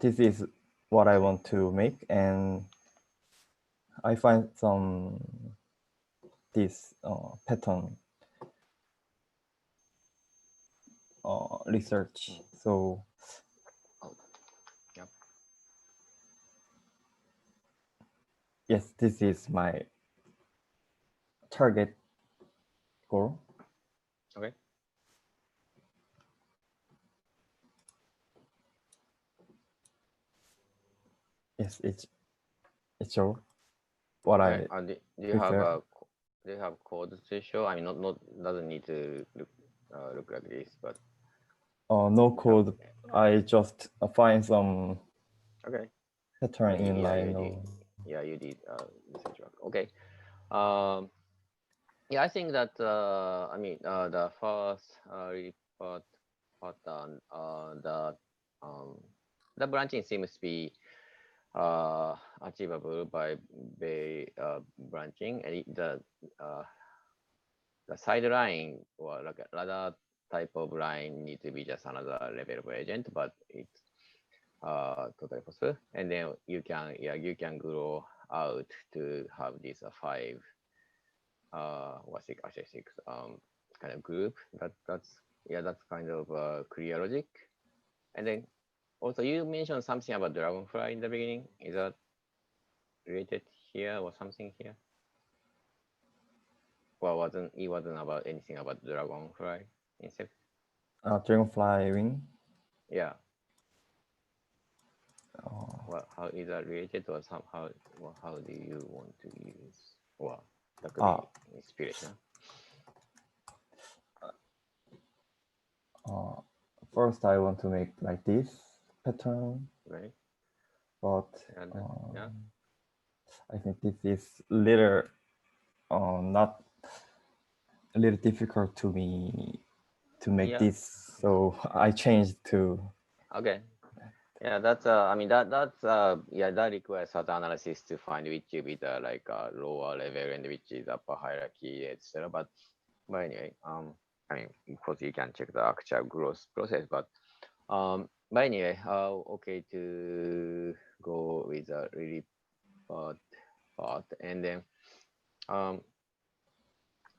S3: this is what I want to make, and I find some this pattern research. So
S1: Yeah.
S3: yes, this is my target goal.
S1: Okay.
S3: Yes, it's all what
S1: Right.
S3: I
S1: Do you have
S3: prefer.
S1: codes to show? I mean, not doesn't need to look like this, but
S3: No code. I just find some
S1: okay.
S3: pattern in
S1: Yeah,
S3: Rhino.
S1: you did research work. Okay. Yeah, I think that I mean the first report pattern, the branching seems to be achievable by branching, and the side line or like another type of line need to be just another level of agent, but it's totally possible. And then you can grow out to have this 5 or 6 actually 6 kind of group. That's kind of clear logic. And then also you mentioned something about dragonfly in the beginning. Is that related here or something here? Well, it wasn't about anything about dragonfly insect.
S6: Dragonfly wing.
S1: Yeah.
S6: Oh,
S1: Well, how is that related, or somehow? Well, how do you want to use? Well, that could be inspiration.
S6: first, I want to make like this pattern,
S1: Right.
S6: but
S1: Yeah.
S6: I think this is little not a little difficult to me to make
S1: Yeah.
S6: this, so I changed to.
S1: Okay. Yeah, that's I mean that's that requires certain analysis to find which will be the like lower level and which is upper hierarchy, etc. But anyway, I mean, of course you can check the actual growth process, but anyway, okay, to go with the really part, and then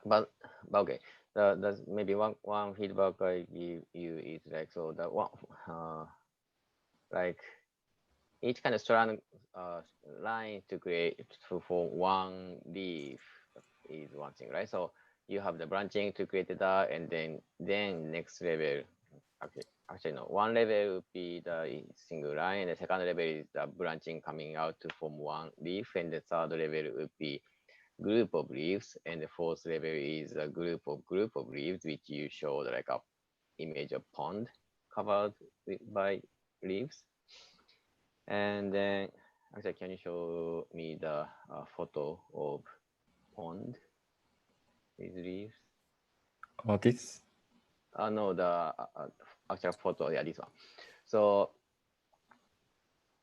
S1: but okay, there's maybe one feedback I give you is like, so the one like each kind of strand line to create to form one leaf is one thing, right? So you have the branching to create that, and then next level, actually no, one level would be the single line, and the second level is the branching coming out to form one leaf, and the third level would be group of leaves, and the fourth level is a group of leaves, which you showed like a image of pond covered by leaves. And then actually, can you show me the photo of pond with leaves?
S6: Oh, this.
S1: No, the actual photo. Yeah, this one. So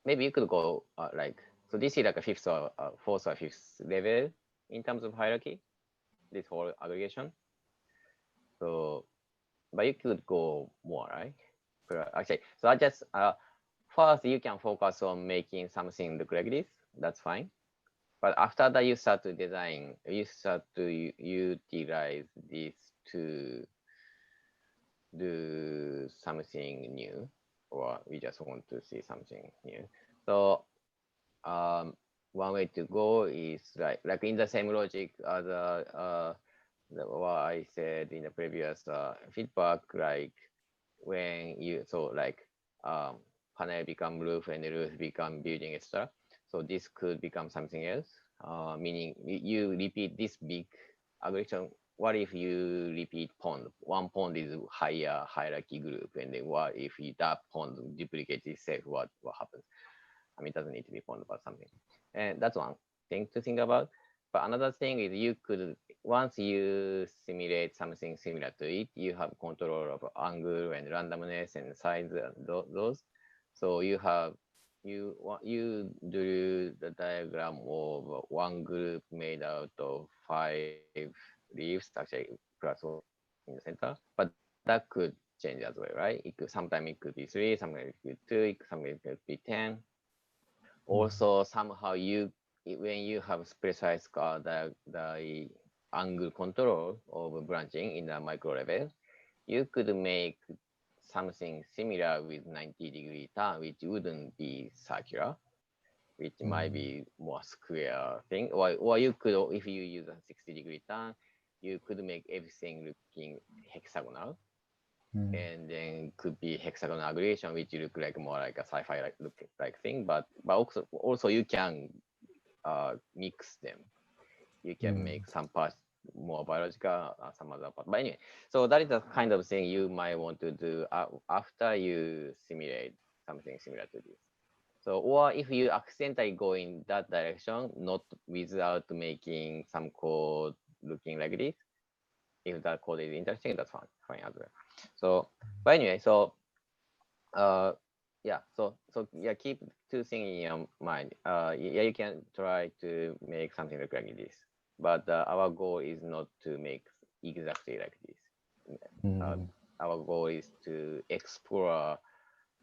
S1: maybe you could go like, so this is like a fifth or fourth or fifth level in terms of hierarchy, this whole aggregation. So, but you could go more, right? Actually, so I just first you can focus on making something look like this. That's fine. But after that, you start to design, you start to utilize this to do something new, or we just want to see something new. So one way to go is like in the same logic as what I said in the previous feedback, like when you, so like panel become roof and the roof become building, etc. So this could become something else, meaning you repeat this big aggregation. What if you repeat pond? One pond is higher hierarchy group, and then what if that pond duplicates itself? What happens? I mean, it doesn't need to be pond, but something. And that's one thing to think about. But another thing is you could, once you simulate something similar to it, you have control of angle and randomness and size and those. So you have, you do the diagram of one group made out of 5 leaves, actually plus one in the center. But that could change as well, right? It could, sometimes it could be 3, sometimes it could be 2, sometimes it could be 10. Also, somehow when you have precise the angle control of branching in the micro level, you could make something similar with 90-degree turn, which wouldn't be circular, which might be more square thing. Or you could, if you use a 60-degree turn, you could make everything looking hexagonal. And then could be hexagonal aggregation, which look like more like a sci-fi like thing, but also you can mix them. You can make some parts more biological, some other part. But anyway, so that is the kind of thing you might want to do after you simulate something similar to this. So, or if you accidentally go in that direction, not without making some code looking like this, if that code is interesting, that's fine as well. So, but anyway, so yeah, yeah, keep two things in your mind. Yeah, you can try to make something like this, but our goal is not to make exactly like this. Our goal is to explore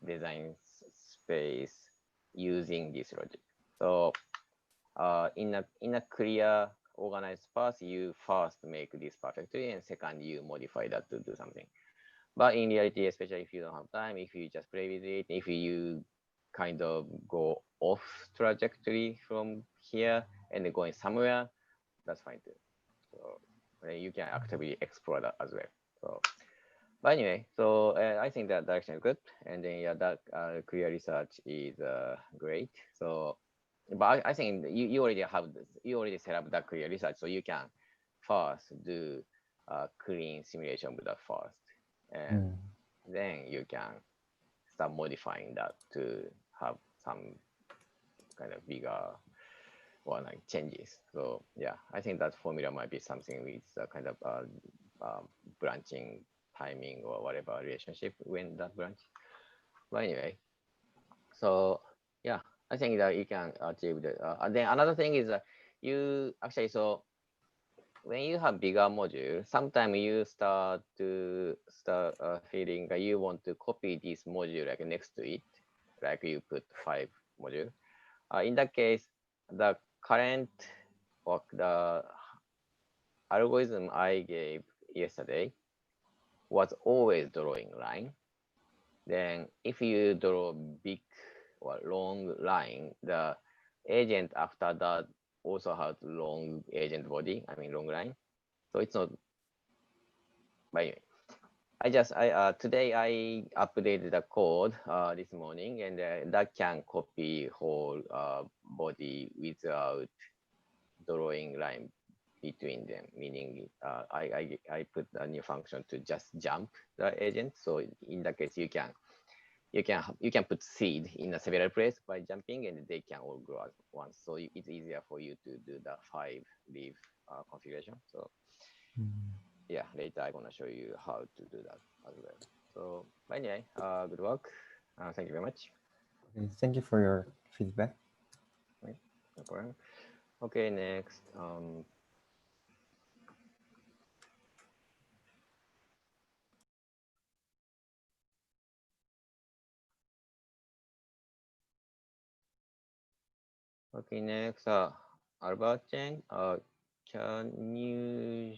S1: design space using this logic. So in a clear organized path, you first make this perfectly, and second you modify that to do something. But in reality, especially if you don't have time, if you just play with it, if you kind of go off trajectory from here and going somewhere, that's fine too. So you can actively explore that as well. So, but anyway, so I think that direction is good, and then yeah, that clear research is great. So, but I think you already have this, you already set up that clear research, so you can first do clean simulation with that first, and then you can start modifying that to have some kind of bigger or like changes. So yeah, I think that formula might be something with kind of branching timing or whatever relationship when that branch. But anyway, so yeah, I think that you can achieve that. And then another thing is you actually, so when you have bigger module, sometimes you start feeling that you want to copy this module like next to it, like you put 5 module. In that case, the current or the algorithm I gave yesterday was always drawing line. Then if you draw big or long line, the agent after that also has long agent body, I mean long line. So it's not, but anyway, today I updated the code this morning, and that can copy whole body without drawing line between them. Meaning, I put a new function to just jump the agent. So in that case, you can put seed in a several places by jumping, and they can all grow at once. So it's easier for you to do the 5-leaf configuration. So yeah, later I'm gonna show you how to do that as well. So anyway, good work. Thank you very much.
S6: Okay, thank you for your feedback.
S1: Right, no problem. Okay, next. Okay, next. Albert Cheng. Can you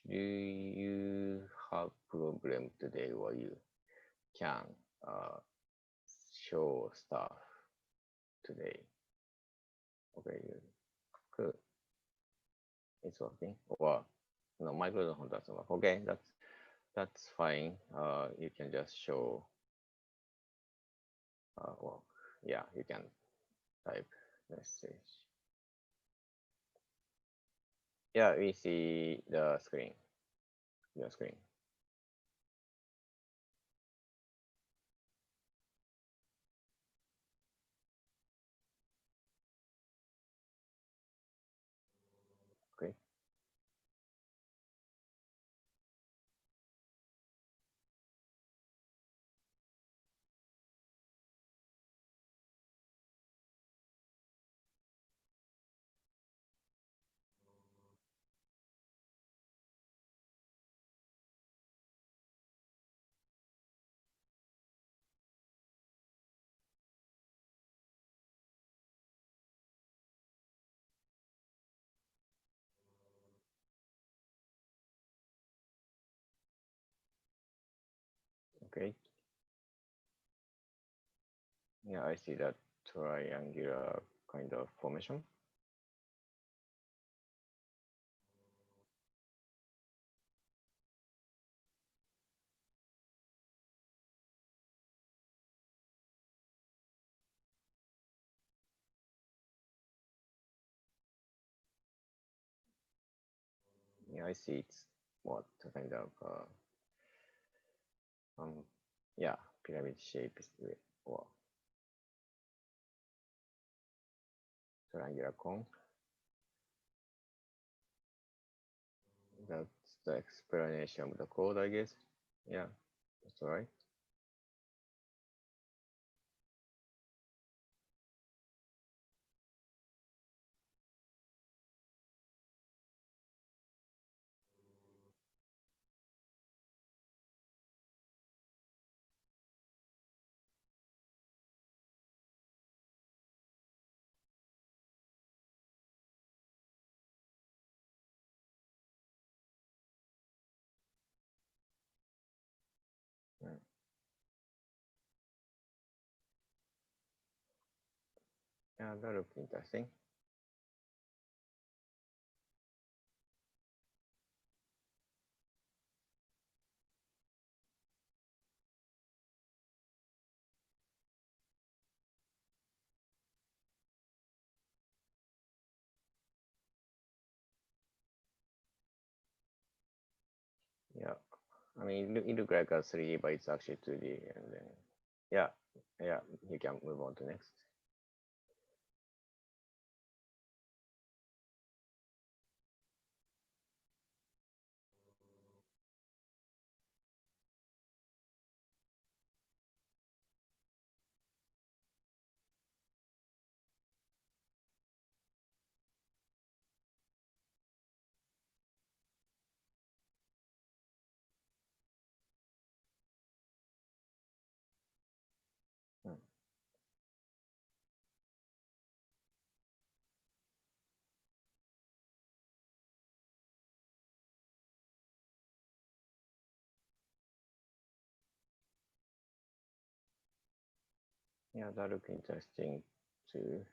S1: do you have problem today where you can show stuff today? Okay, good. It's working. Or no, microphone doesn't work. Okay, that's fine. You can just show. Well, yeah, you can type message. Yeah, we see the screen. Your screen. Okay. Okay. Yeah, I see that triangular kind of formation. Yeah, I see it's what kind of yeah, pyramid shape or triangular cone. That's the explanation of the code, I guess. Yeah, that's all right. Mm. Yeah, that looks interesting. Yeah, I mean, it look like a 3D, but it's actually 2D. And then, yeah, yeah, you can move on to next. Mm. Yeah, that look interesting too.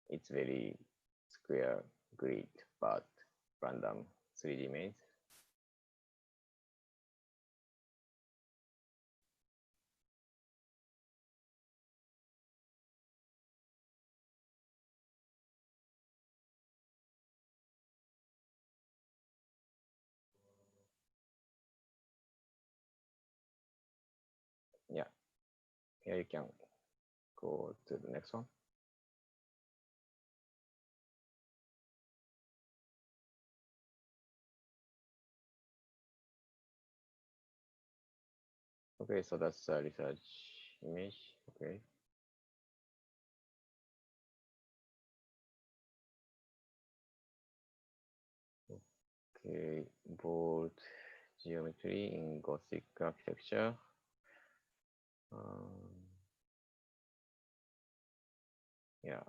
S1: It's very square grid, but random 3D maze. Yeah, here you can go to the next one. Okay, so that's a research image. Okay. Okay, bold geometry in Gothic architecture. Yeah.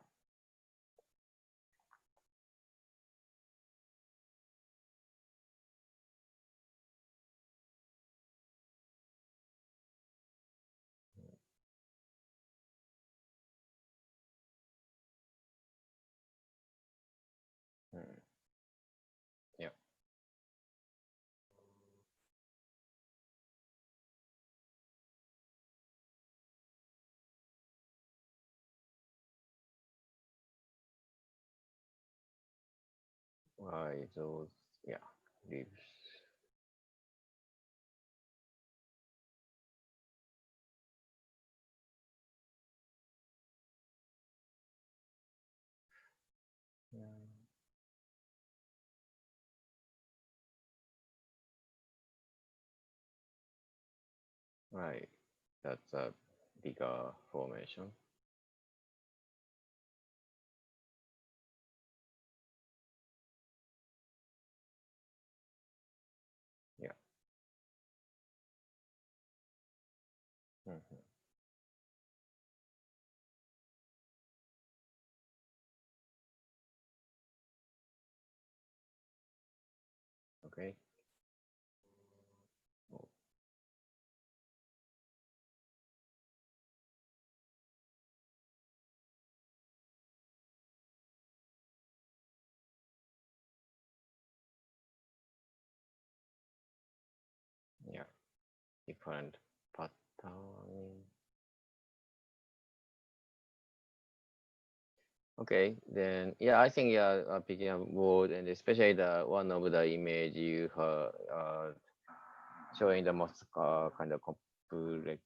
S1: Mm. Yeah. Why those? Yeah, leaves. Yeah. Right. That's a bigger formation. Yeah. Mhm. Okay. Oh, yeah. Different pattern. Okay, then yeah, I think yeah, picking up word and especially the one of the image you showing the most kind of complex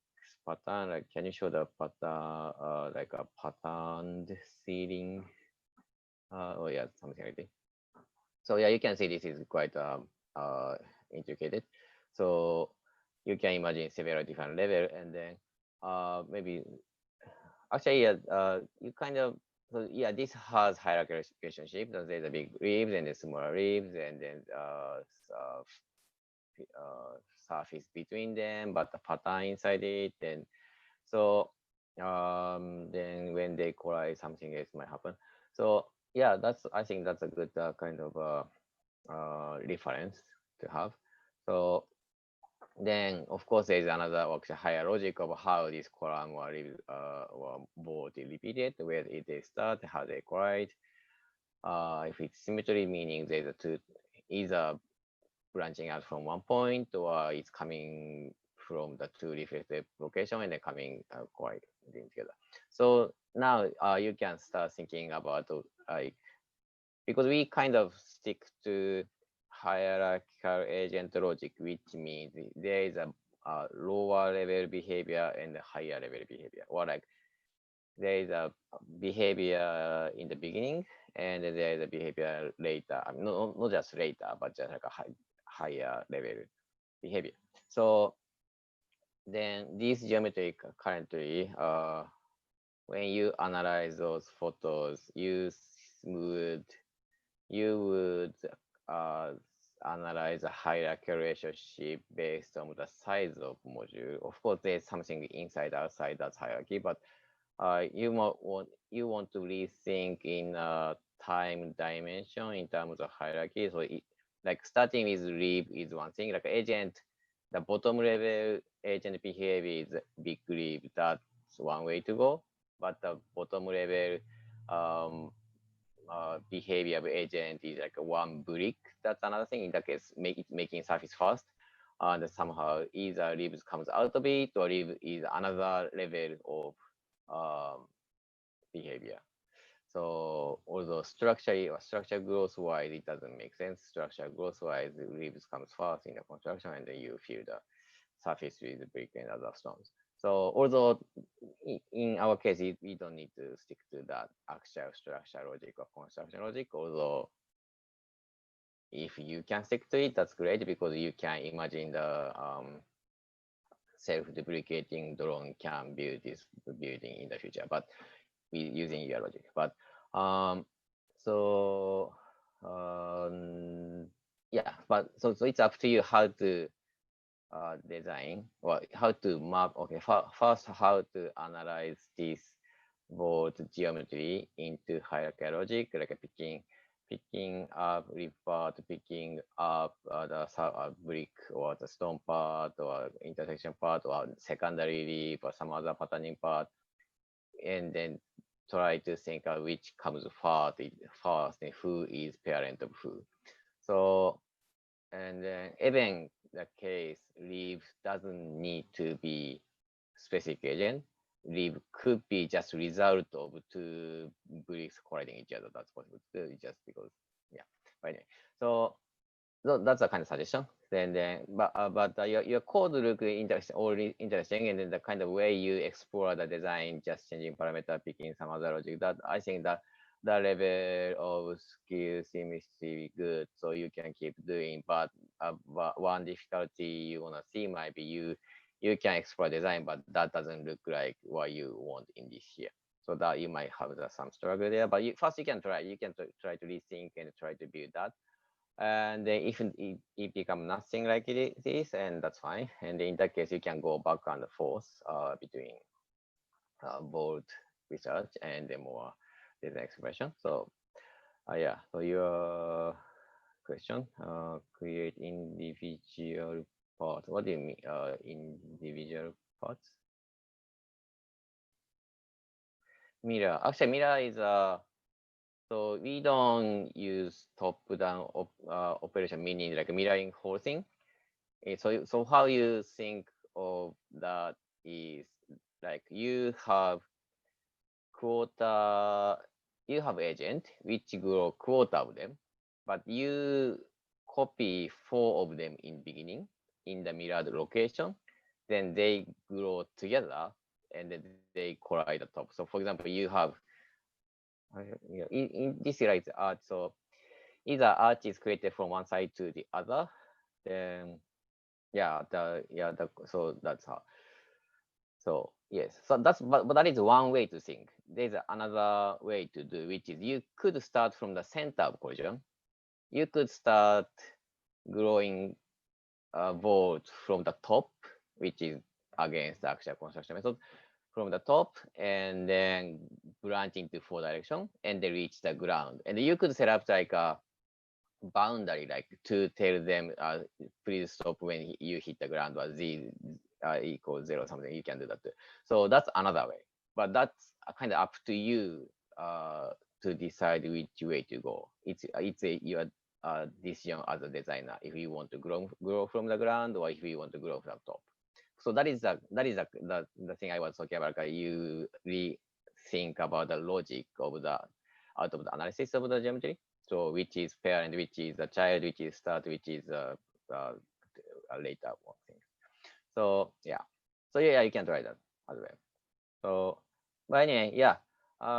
S1: pattern. Like, can you show the pattern like a patterned ceiling? Oh yeah, something like that. So yeah, you can see this is quite intricate. So you can imagine several different levels, and then maybe actually, you kind of, so yeah, this has hierarchical relationship. So there's a big ribs and the smaller ribs, and then surface between them, but the pattern inside it. And so then when they collide, something else might happen. So yeah, I think that's a good kind of reference to have. So then, of course, there is another actually higher logic of how this column or board is repeated, where they start, how they collide. If it's symmetry, meaning there's a two, either branching out from one point or it's coming from the two reflective location and then coming colliding together. So now you can start thinking about like, because we kind of stick to hierarchical agent logic, which means there is a lower level behavior and a higher level behavior, or like there is a behavior in the beginning and there is a behavior later. I mean, not just later, but just like a higher level behavior. So then this geometric currently, when you analyze those photos, you would analyze a hierarchical relationship based on the size of module. Of course, there's something inside, outside that's hierarchy, but you want to rethink in time dimension in terms of hierarchy. So like starting with rib is one thing, like agent, the bottom level agent behavior is big rib. That's one way to go, but the bottom level behavior of agent is like one brick. That's another thing. In that case, making surface first, and somehow either ribs comes out of it or rib is another level of behavior. So although structure growth wise, it doesn't make sense. Structure growth wise, ribs comes first in the construction, and then you fill the surface with brick and other stones. So although in our case, we don't need to stick to that actual structure logic or construction logic, although if you can stick to it, that's great because you can imagine the self-deprecating drone can build this building in the future, but using your logic. But so yeah, but so it's up to you how to design or how to map. Okay, first how to analyze this board geometry into hierarchical logic, like picking up rib part, picking up the brick or the stone part or intersection part or secondary rib or some other patterning part, and then try to think of which comes first and who is parent of who. So, and then even the case, rib doesn't need to be specific agent. Rib could be just result of two bricks colliding each other. That's possible too, just because, yeah. But anyway, so that's a kind of suggestion. But your code look interesting, already interesting, and then the kind of way you explore the design, just changing parameter, picking some other logic. That I think that the level of skill seems to be good, so you can keep doing. But one difficulty you wanna see might be you can explore design, but that doesn't look like what you want in this year. So that you might have some struggle there. But first you can try. You can try to rethink and try to build that. And then if it become nothing like it is, and that's fine. And in that case, you can go back and forth between both research and the more design expression. So yeah, so your question, create individual parts. What do you mean individual parts? Mirror. Actually, mirror is so we don't use top-down operation, meaning like mirroring whole thing. So how you think of that is like you have agent which grow quarter of them, but you copy 4 of them in beginning in the mirrored location, then they grow together and then they collide at the top. So for example, you have in this like art, so either arch is created from one side to the other, then So that's how. So yes, so but that is one way to think. There's another way to do, which is you could start from the center of collision. You could start growing board from the top, which is against the actual construction method, from the top, and then branch into four direction, and they reach the ground. And you could set up like a boundary, like to tell them, please stop when you hit the ground, or z equals 0 something. You can do that too. So that's another way, but that's kind of up to you to decide which way to go. It's your decision as a designer, if you want to grow from the ground, or if you want to grow from top. So the thing I was talking about. You really think about the logic of the out of the analysis of the geometry. So which is parent, which is a child, which is start, which is a later one thing. So yeah, you can try that as well. So but anyway,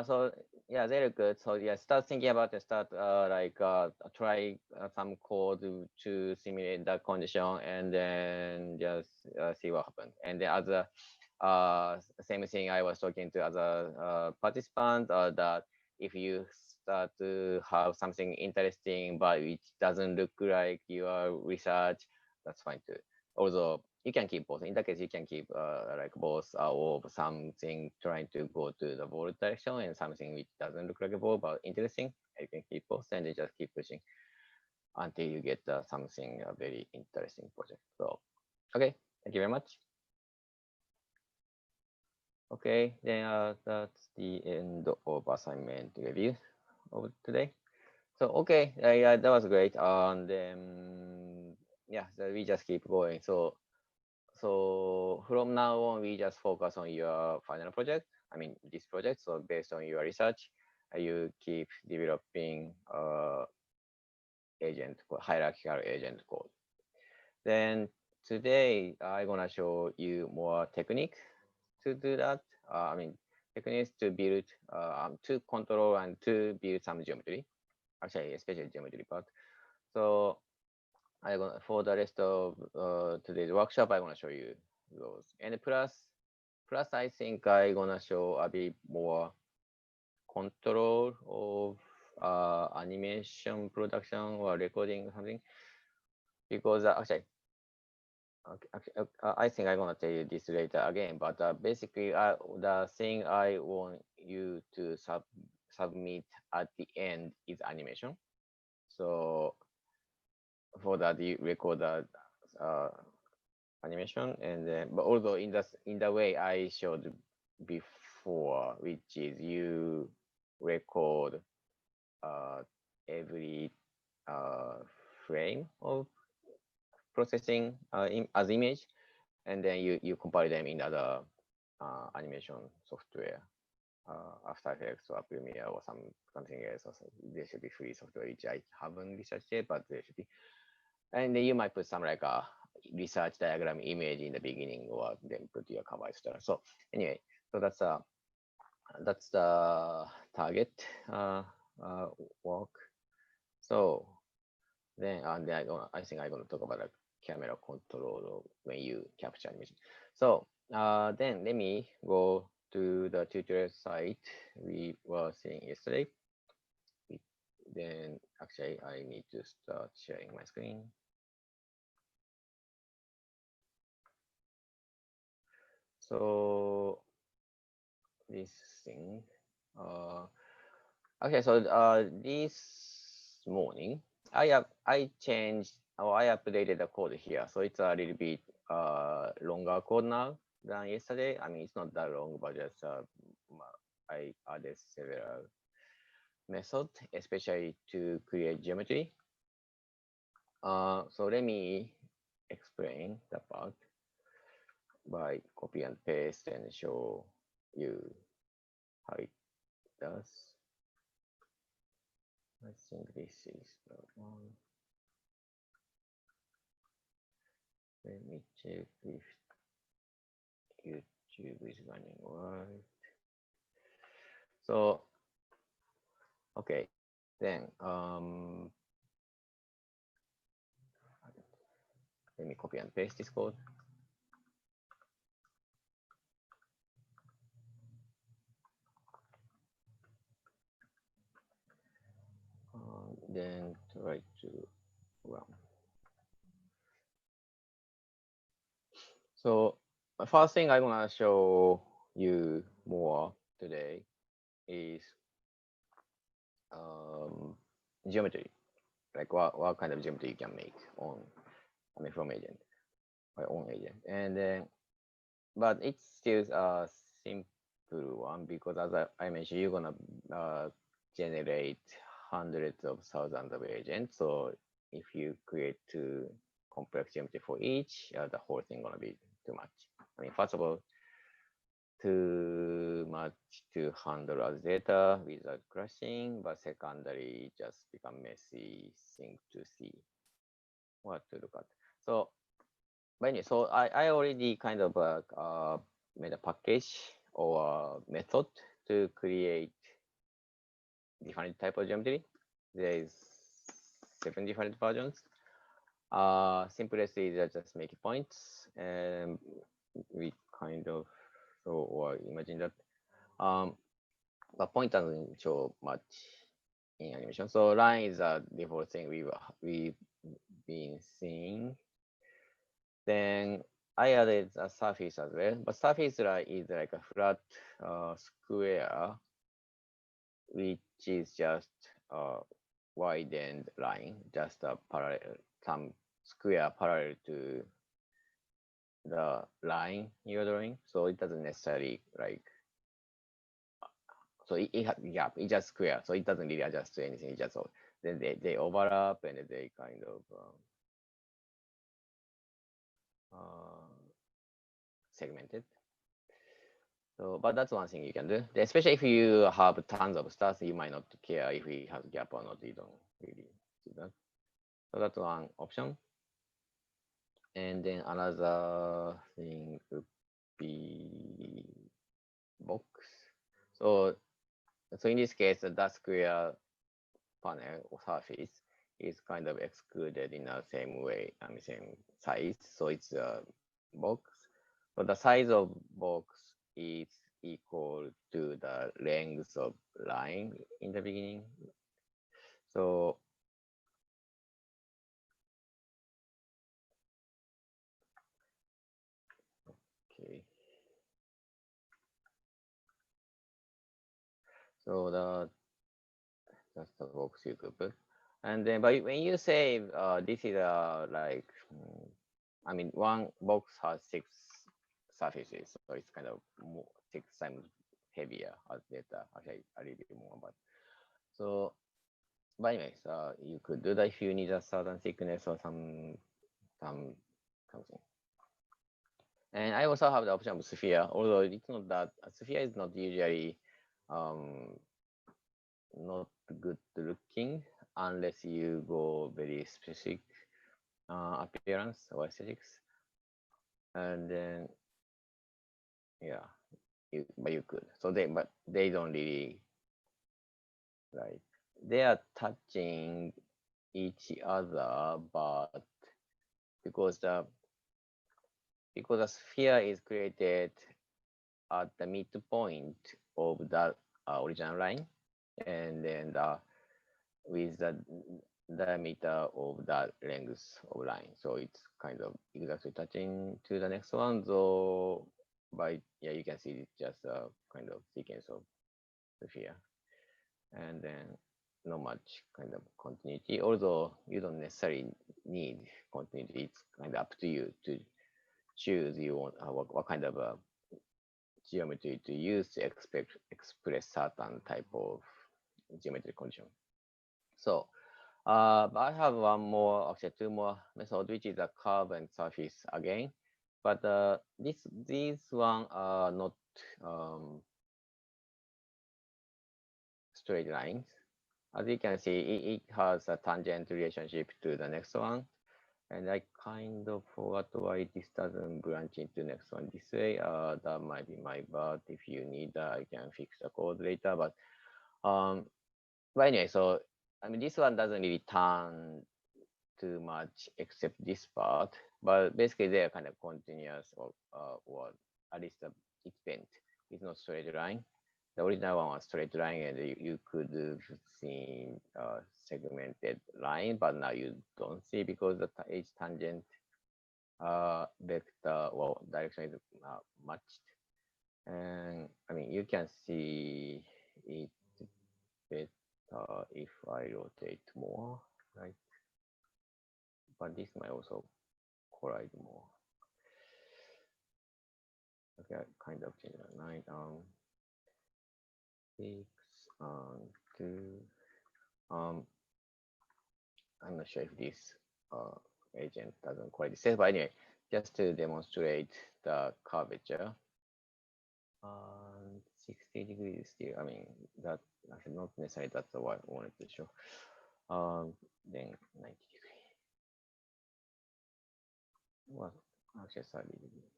S1: so yeah, very good. So yeah, start thinking about it. Start try some code to simulate that condition, and then just see what happens. And then as a same thing I was talking to as a participant, that if you start to have something interesting but which doesn't look like your research, that's fine too. Although you can keep both. In that case, you can keep like both, or something trying to go to the board direction, and something which doesn't look like a board but interesting. You can keep both, and you just keep pushing until you get something very interesting project. So okay, thank you very much. Okay, then that's the end of assignment review of today. So okay, yeah, that was great. And yeah, so we just keep going. So from now on, we just focus on your final project. I mean, this project. So based on your research, you keep developing hierarchical agent code. Then today, I'm gonna show you more technique to do that. I mean, techniques to build, to control and to build some geometry. Actually, especially geometry part. So for the rest of today's workshop, I want to show you those. And plus, I think I gonna show a bit more control of animation production or recording something, because actually, I think I'm gonna tell you this later again. But basically, the thing I want you to submit at the end is animation. So for that, you record the animation, and then but although in the way I showed before, which is you record every frame of processing as image, and then you compile them in other animation software, After Effects or Premiere or something else. Also, there should be free software which I haven't researched yet, but there should be. And then you might put some like a research diagram image in the beginning, or then put your cover, etc. So anyway, so that's the target work. So then I think I'm gonna talk about the camera control when you capture animation. So then let me go to the tutorial site we were seeing yesterday. Then actually I need to start sharing my screen. So this thing, okay. So this morning I changed, or I updated the code here. So it's a little bit longer code now than yesterday. I mean, it's not that long, but just I added several methods, especially to create geometry. So let me explain the part by copy and paste and show you how it does. I think this is the one. Let me check if YouTube is running right. So okay, then let let me copy and paste this code. Then try to run. So first thing I'm gonna show you more today is geometry, like what kind of geometry you can make on, from agent, by own agent, and then but it's still a simple one because as I mentioned, you're gonna generate hundreds of thousands of agents. So if you create too complex geometry for each, the whole thing gonna be too much. I mean, first of all, too much to handle as data without crashing, but secondary just become messy thing to see what to look at. So, but anyway, so I already kind of made a package or a method to create different type of geometry. There is 7 different versions. Simplest is just make points, and we kind of or imagine that. But point doesn't show much in animation. So line is a default thing we've been seeing. Then I added a surface as well, but surface is like a flat square, which is just a widened line, just a parallel, some square parallel to the line you're drawing. So it doesn't necessarily like, so it has gap, it's just square, so it doesn't really adjust to anything. It just, then they overlap and they kind of segmented. So, but that's one thing you can do. Especially if you have tons of stars, you might not care if it has gap or not. You don't really do that. So that's one option. And then another thing would be box. So in this case, that square panel or surface is kind of excluded in the same way, same size. So it's a box. So the size of box is equal to the length of line in the beginning. So okay. So that's the box you could put. And then, but when you say this is like, one box has 6 surfaces, so it's kind of 6 times heavier as data. Actually, a little bit more, but so. But anyways, you could do that if you need a certain thickness or something. And I also have the option of sphere, although it's not that sphere is not usually not good looking unless you go very specific appearance or aesthetics. And then yeah, but you could. So but they don't really like, they are touching each other, but because the sphere is created at the midpoint of the original line, and then with the diameter of the length of line, so it's kind of exactly touching to the next one. So by you can see it's just a kind of sequence of the sphere, and then not much kind of continuity, although you don't necessarily need continuity. It's kind of up to you to choose you want what kind of geometry to use to express certain type of geometric condition. So I have one more, actually 2 more method, which is a curve and surface again. But these one are not straight lines. As you can see, it has a tangent relationship to the next one. And I kind of forgot why this doesn't branch into next one this way. That might be my bad. If you need that, I can fix the code later. But anyway, so this one doesn't really turn too much except this part. but basically they are kind of continuous or at least it's bent. It's not straight line. The original one was straight line, and you could have seen segmented line, but now you don't see because the each tangent vector well direction is matched. And I mean you can see it better if I rotate more, right? But this might also collide more. Okay, I kind of change the line. 6 2. I'm not sure if this agent doesn't quite say, but anyway, just to demonstrate the curvature. 60 degrees still, I mean, that actually not necessarily that's what I wanted to show. Then 90 degree. Well, actually 30 degree.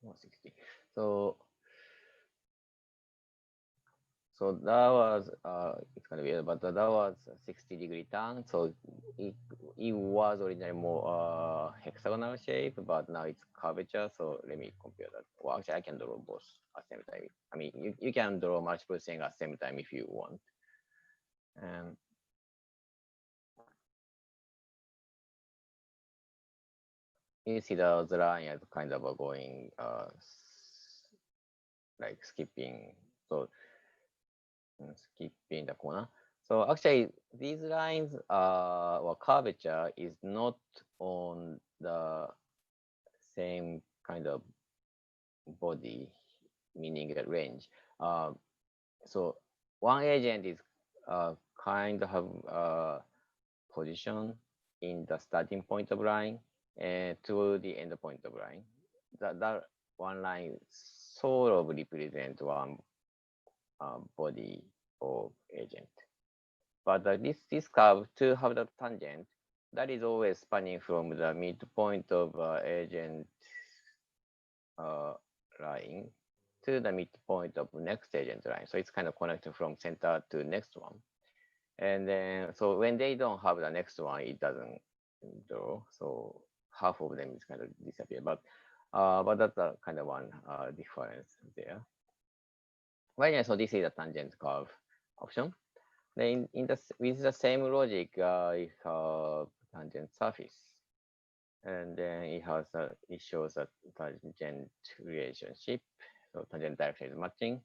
S1: Or 60. So that was it's kind of weird, but that was a 60-degree turn. So it was originally more hexagonal shape, but now it's curvature. So let me compare that. Well, actually, I can draw both at the same time. I mean, you can draw multiple things at the same time if you want. And you see the line is kind of going like skipping. So skipping the corner. So actually, these lines or curvature is not on the same kind of body, meaning a range. So one agent is kind of have position in the starting point of line and to the end point of line. That one line sort of represents one body of agent. But this curve to have the tangent, that is always spanning from the midpoint of agent line to the midpoint of next agent line. So it's kind of connected from center to next one. And then, so when they don't have the next one, it doesn't draw. So half of them is kind of disappear. But that's a kind of one difference there. Well, yeah, so this is a tangent curve option. Then with the same logic, it has tangent surface, and then it shows a tangent relationship. So tangent direction is matching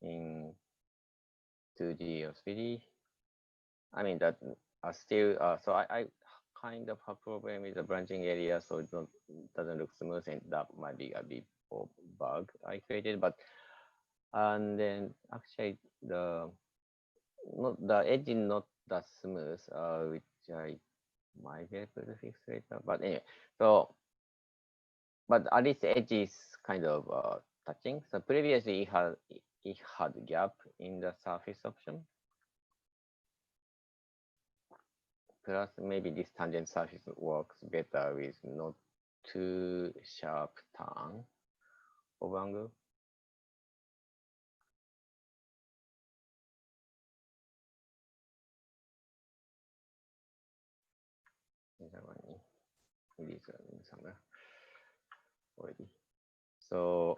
S1: in 2D or 3D. I mean that still. So I kind of have problem with the branching area, so it doesn't look smooth, and that might be a bit of bug I created. But and then actually the edge is not that smooth, which I might be able to fix later. But anyway, so but at least the edge is kind of touching. So previously it had gap in the surface option. Plus maybe this tangent surface works better with not too sharp turn of angle. Somewhere already. So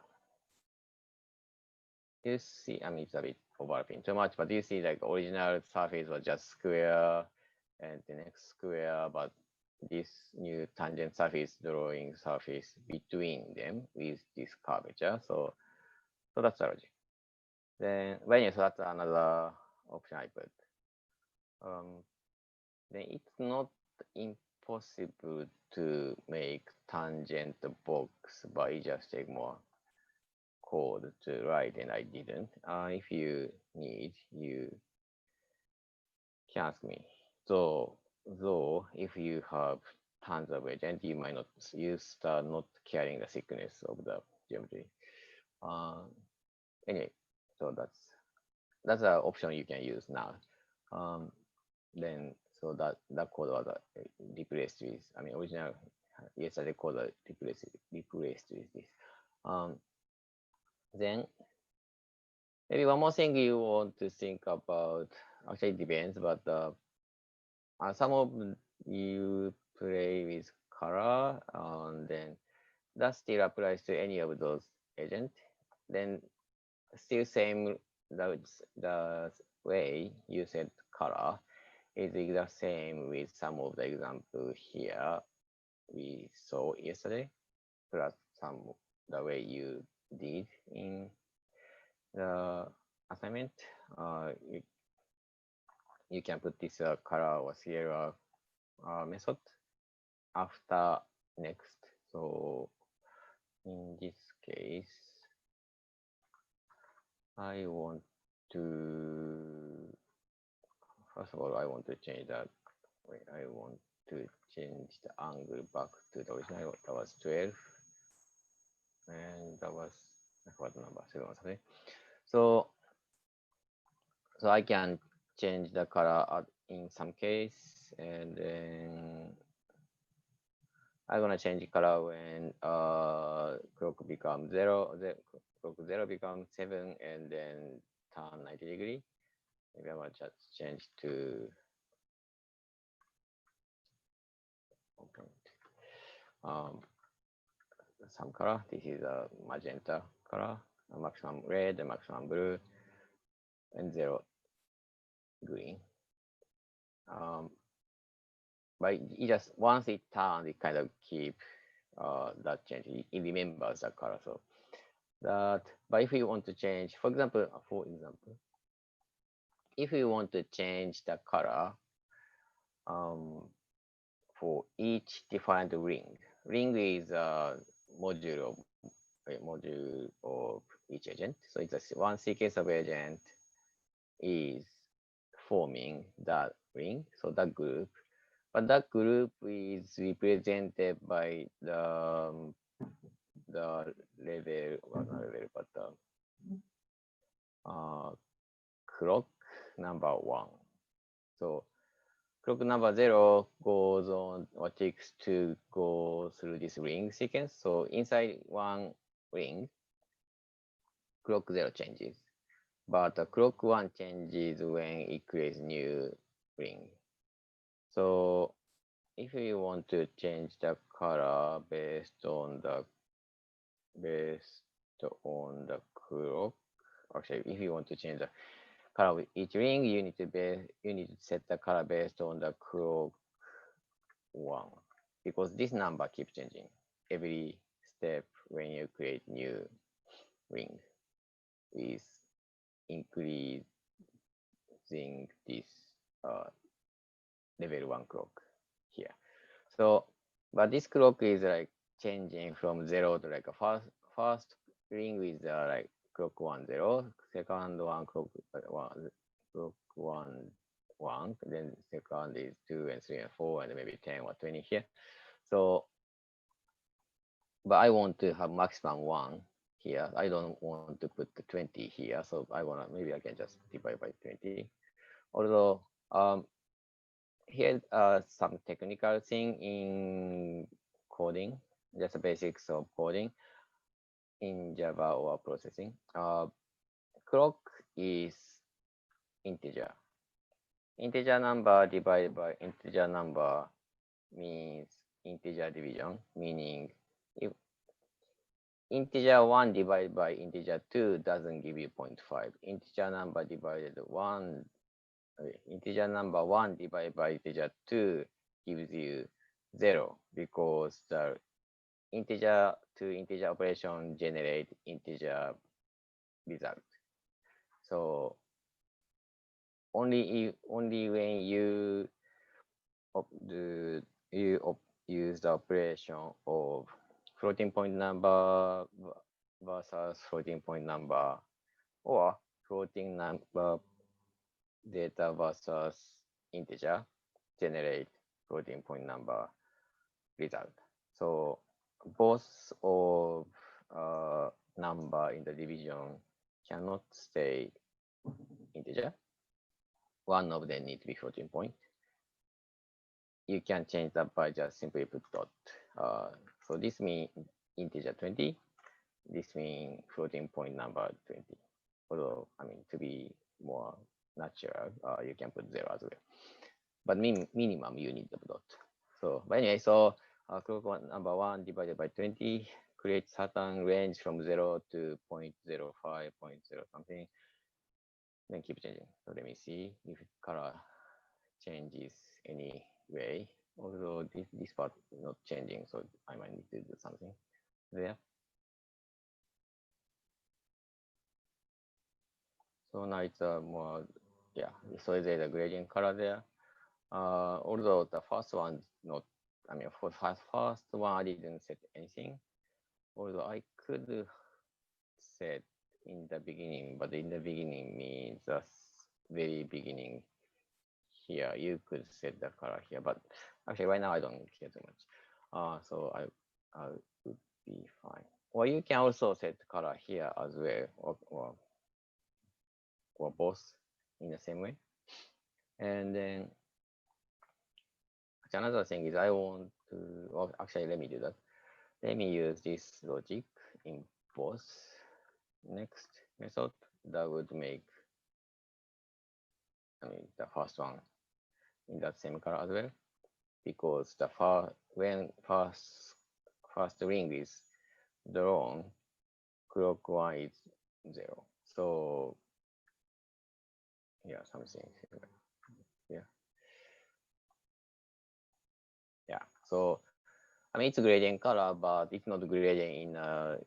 S1: you see, I mean, it's a bit overlapping too much, but you see like original surface was just square and the next square, but this new tangent surface drawing surface between them with this curvature. So that's the logic. Then so that's another option I put. Then it's not impossible to make tangent box, but you just take more code to write, and I didn't. If you need, you can ask me. So though if you have tons of agent, you might not start not caring the thickness of the geometry. Anyway, so that's an option you can use now. Then so that code was replaced with, I mean, original yesterday code was replaced with this. Then maybe one more thing you want to think about, actually it depends, but some of you play with color, and then that still applies to any of those agents. Then still same, the way you said color is the same with some of the example here we saw yesterday, plus some the way you did in the assignment. You can put this color or Sierra method after next. So in this case, I want to, first of all, I want to change that. Wait, I want to change the angle back to the original. That was 12. And that was, I forgot the number, 7 or something. So I can change the color in some case, and then I'm gonna change the color when clock becomes 0, clock 0 becomes 7, and then turn 90 degree. Maybe I'm gonna just change to some color. This is a magenta color, a maximum red, a maximum blue, and 0 green. But it just once it turns, it kind of keep that change. It remembers the color. So that, but if you want to change, for example, if you want to change the color for each different ring is a module of each agent. So it's one sequence of agent is forming that ring, so that group. But that group is represented by the level, well, not level, but the clock number 1. So clock number 0 goes on or takes to go through this ring sequence. So inside one ring, clock 0 changes, but clock 1 changes when it creates new ring. So if you want to change the color based on the clock, actually, if you want to change the color of each ring, you need to set the color based on the clock 1, because this number keeps changing every step when you create new ring is increasing this level 1 clock here. So, but this clock is like changing from 0 to like a first ring with like clock 1 0, second one clock 1 1, then second is 2 and 3 and 4, and maybe 10 or 20 here. So, but I want to have maximum 1 here. I don't want to put the 20 here, so maybe I can just divide by 20. Although here's some technical thing in coding, just the basics of coding in Java or processing. Clock is integer. Integer number divided by integer number means integer division, meaning if integer 1 divided by integer 2 doesn't give you 0.5. Integer number divided by integer 2 gives you 0, because the integer to integer operation generate integer result. So only when you use the operation of floating point number versus floating point number, or floating number data versus integer, generate floating point number result. So both of number in the division cannot stay integer. One of them needs to be floating point. You can change that by just simply put dot. So this means integer 20. This means floating point number 20. Although, I mean, to be more natural, you can put 0 as well. but minimum you need the dot. So, but anyway, so clock number 1 divided by 20 creates certain range from 0 to 0.05, 0.0 something. Then keep changing. So let me see if color changes any way. Although this part is not changing, so I might need to do something there. So now it's a more, yeah, so there's a gradient color there. Although the first one not, I mean, for first one I didn't set anything. Although I could set in the beginning, but in the beginning means the very beginning here. You could set the color here, but actually right now I don't care too much. So I would be fine. Or you can also set color here as well, or both in the same way. And then another thing is I want to, well, actually let me do that. Let me use this logic in both next method. That would make, I mean, the first one in that same color as well, because the when first ring is drawn, clock 1 is 0. So yeah, something similar. Yeah. So I mean, it's gradient color, but it's not gradient in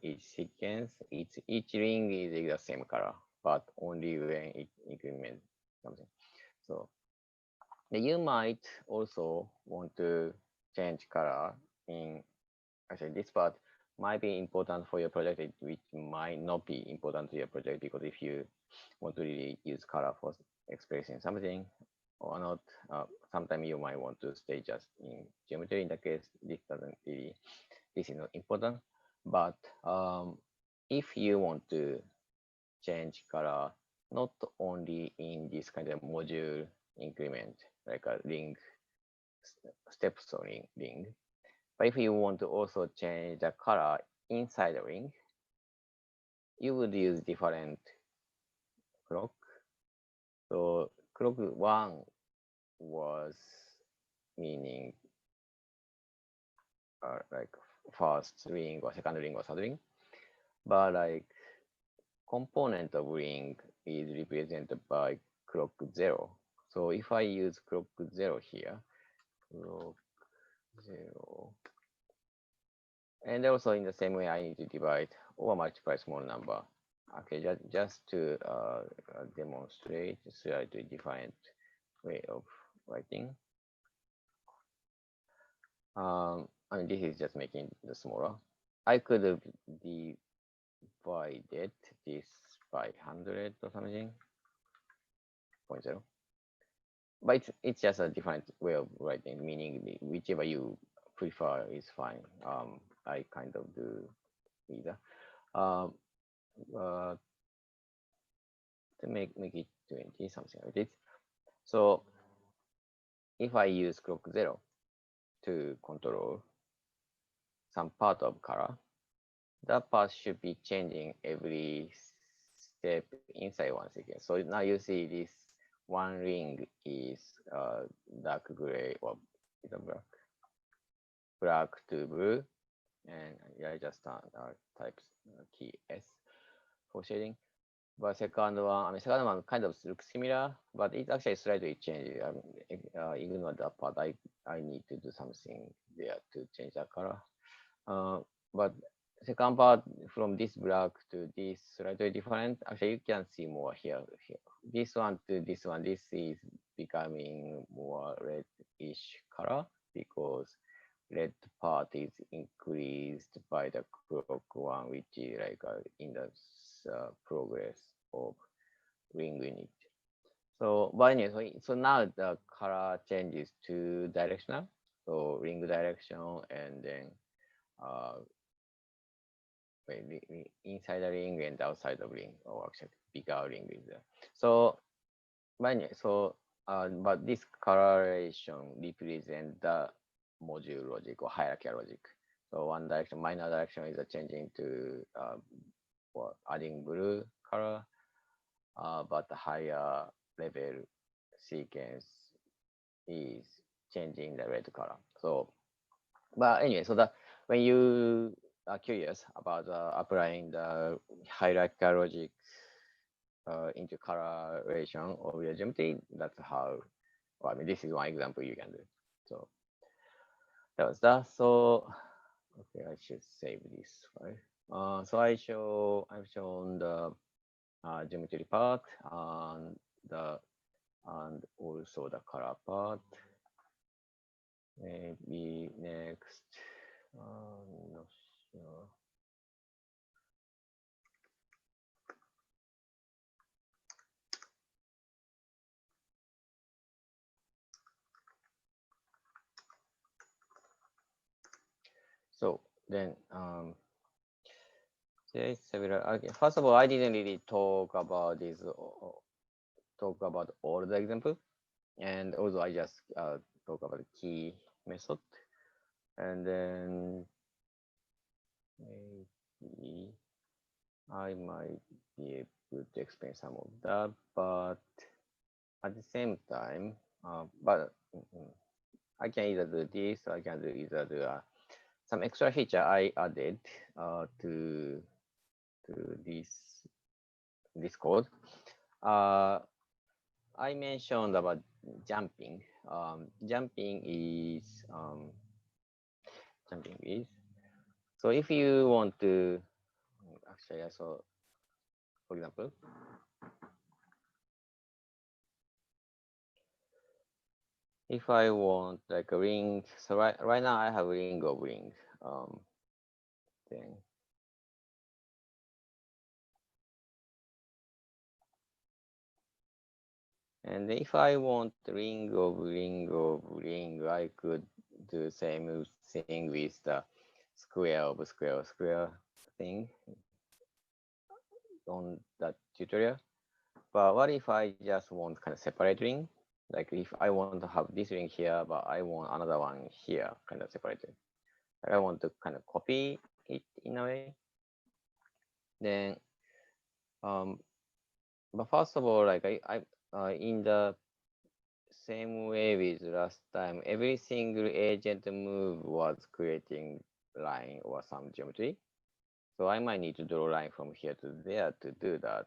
S1: each sequence. Each ring is the same color, but only when it increments something. So you might also want to change color in, actually this part might be important for your project, which might not be important to your project, because if you want to really use color for expressing something or not, sometimes you might want to stay just in geometry. In that case, this is not important. But if you want to change color, not only in this kind of module increment, like a ring, steps ring, but if you want to also change the color inside the ring, you would use different clock. So clock 1 was meaning like first ring or second ring or third ring, but like component of ring is represented by clock 0. So if I use clock 0 here, clock 0, and also in the same way I need to divide or multiply small number. Okay, just to demonstrate slightly different way of writing. I mean, this is just making the smaller. I could have divided this by 100 or something, 0.0. But it's just a different way of writing, meaning whichever you prefer is fine. I kind of do either. To make it 20, something like this. So if I use clock 0 to control some part of color, that part should be changing every step inside one sequence. So now you see this one ring is dark gray or black to blue, and I just type key S for shading. But second one kind of looks similar, but it actually slightly changed. Ignore that part. I need to do something there to change the color. But second part from this black to this slightly different. Actually, you can see more here. This one to this one, this is becoming more reddish color because red part is increased by the clock 1, which is like in the progress of ring unit. So, but anyway, so now the color changes to directional. So ring direction and then inside the ring and outside the ring, or actually bigger ring is there. So, but anyway, but this coloration represents the module logic or hierarchical logic. So one direction, minor direction is changing to adding blue color, but the higher level sequence is changing the red color. So, but anyway, so that when you are curious about applying the hierarchical logic into coloration of your geometry, that's how, well, I mean, this is one example you can do. So that was that. So, okay, I should save this file. So I've shown the geometry part and also the color part. Maybe next, not sure. So then, there's several. Okay, first of all, I didn't really talk about this. Talk about all the examples, and also I just talk about the key method, and then maybe I might be able to explain some of that, but at the same time, I can either do this, or I can do either do some extra feature I added to this code. I mentioned about jumping. Jumping is so if you want to actually I saw, for example, if I want like a ring, so right now I have a ring of ring thing. And if I want ring of ring of ring, I could do same thing with the square of square of square thing on that tutorial. But what if I just want kind of separate ring? Like if I want to have this ring here, but I want another one here, kind of separated. Like I want to kind of copy it in a way. Then, but first of all, like I in the same way with last time, every single agent move was creating line or some geometry. So I might need to draw a line from here to there to do that.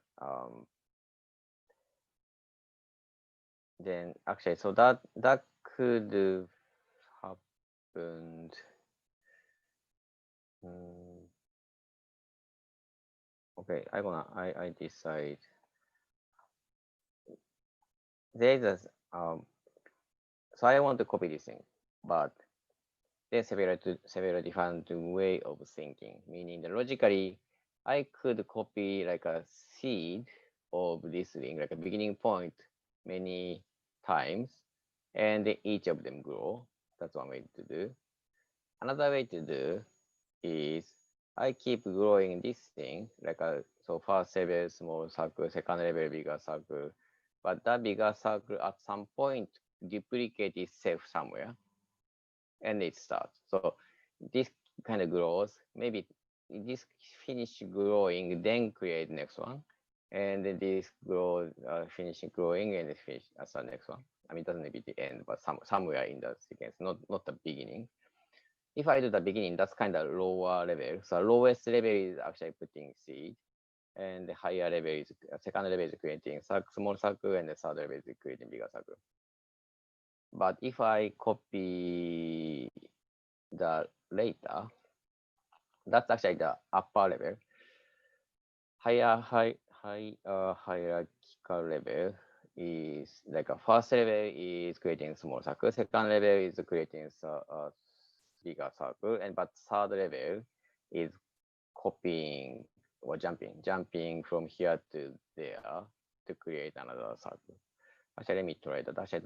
S1: Then actually, so that could have happened. Okay, I decide. There's a so I want to copy this thing, but there's several different way of thinking. Meaning that logically, I could copy like a seed of this ring, like a beginning point, many times, and then each of them grow. That's one way to do. Another way to do is I keep growing this thing, like so first level small circle, second level bigger circle, but that bigger circle at some point duplicate itself somewhere, and it starts. So this kind of grows. Maybe this finish growing, then create next one, and then this grow, finish growing, and it finish as the next one. I mean, it doesn't be the end, but somewhere in the sequence, not the beginning. If I do the beginning, that's kind of lower level. So lowest level is actually putting seed, and the higher level is second level is creating small circle, and the third level is creating bigger circle. But if I copy the later, that's actually the upper level. Hierarchical level is like a first level is creating small circle, second level is creating bigger circle, and but third level is copying or jumping from here to there to create another circle. Actually, let me try that. Actually,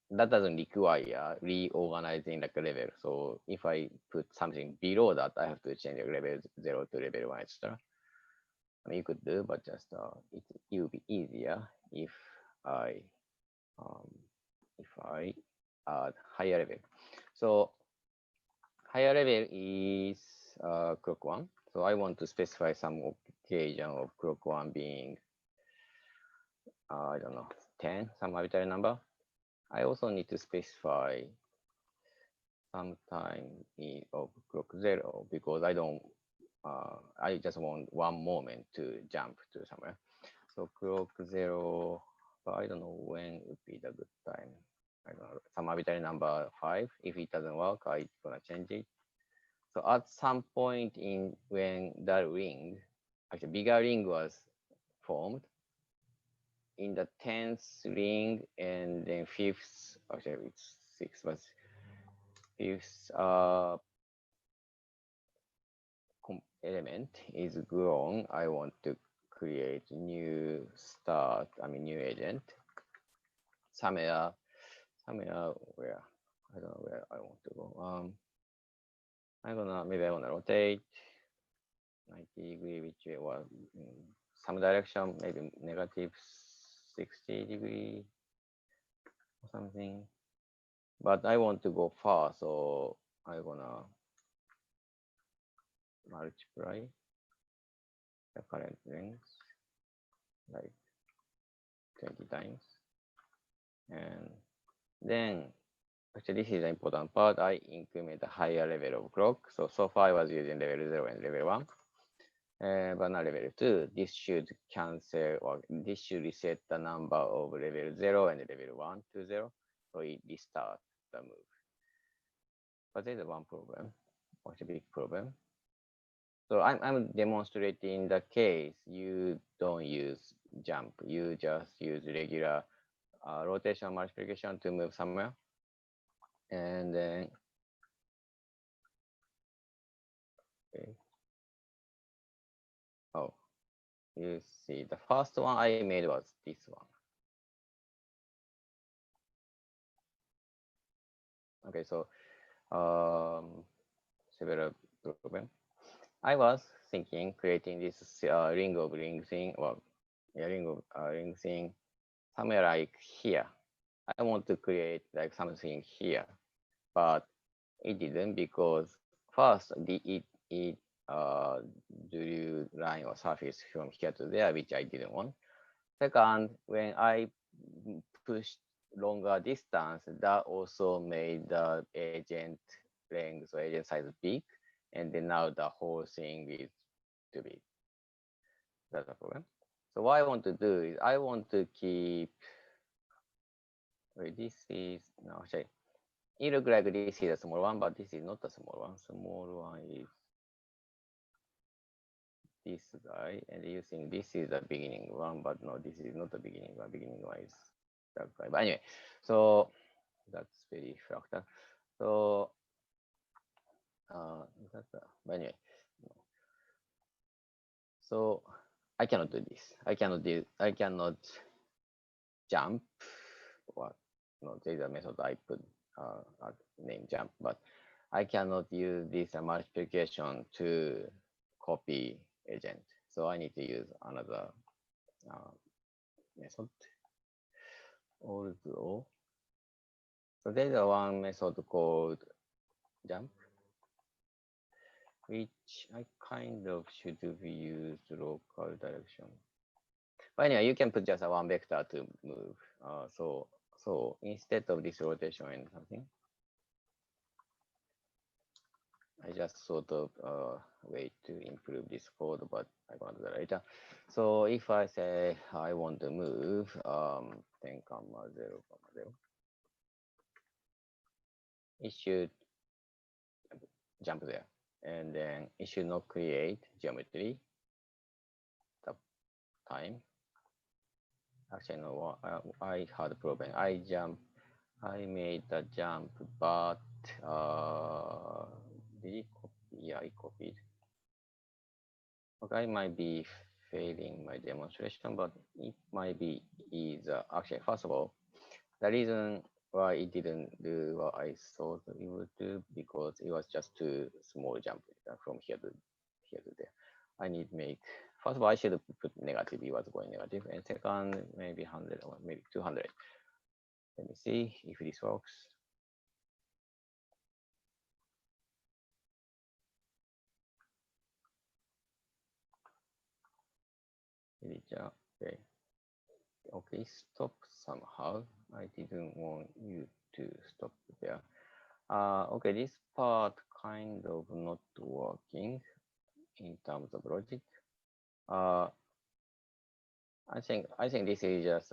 S1: that doesn't require reorganizing like a level. So if I put something below that, I have to change the level 0 to level 1, etc. I mean, you could do, but just it will be easier if I add higher level. So higher level is clock 1. So I want to specify some occasion of clock 1 being I don't know, 10, some arbitrary number. I also need to specify some time of clock 0 because I just want one moment to jump to somewhere. So clock 0, but I don't know when would be the good time. I don't know, some arbitrary number 5. If it doesn't work, I'm gonna change it. So at some point in when the ring, actually bigger ring was formed, in the 10th ring and then 5th, actually it's 6th, but 5th element is grown, I want to create new new agent. Somewhere where, I don't know where I want to go. Maybe I wanna rotate 90-degree, which way, well, some direction, maybe negative 60-degree or something. But I want to go far, so I'm gonna multiply the current length like 20 times. And then, actually, this is the important part. I increment a higher level of clock. So far I was using level 0 and level 1. But now level 2, this should cancel, or this should reset the number of level 0 and level 1 to 0. So it restarts the move. But there's one problem, what's a big problem. So I'm demonstrating the case you don't use jump, you just use regular rotation multiplication to move somewhere. And then, okay. Oh, you see, the first one I made was this one. Okay, so several problems. I was thinking creating this ring of ring thing, well, ring of ring thing somewhere like here. I want to create like something here, but it didn't because first it drew line or surface from here to there, which I didn't want. Second, when I pushed longer distance, that also made the agent length or agent size big, and then now the whole thing is too big. That's a problem. So what I want to do is I want to keep. Wait, this is no, actually, it looks like this is a small one, but this is not a small one. Small one is this guy, and you think this is the beginning one, but no, this is not the beginning one. Beginning one is that guy. But anyway, so that's very fractal. So but anyway, so I cannot do this. I cannot jump. What? No, there's a method I put name jump, but I cannot use this multiplication to copy agent. So I need to use another method. Although, so there's a one method called jump, which I kind of should be used local direction. But anyway, you can put just a one vector to move. So instead of this rotation and something, I just sort of way to improve this code, but I'm gonna do that later. So if I say I want to move 10, 0, 0, it should jump there, and then it should not create geometry. The time. Actually, no, I had a problem. I made the jump, but did it copy? Yeah, I copied. Okay, I might be failing my demonstration, but it might be easier. Actually, first of all, the reason why it didn't do what I thought it would do because it was just too small jump from here to there. I need make, first of all, I should put negative. It was going negative, and second, maybe 100 or maybe 200. Let me see if this works. Okay. Okay, stop somehow. I didn't want you to stop there. Okay, this part kind of not working in terms of logic. I think this is just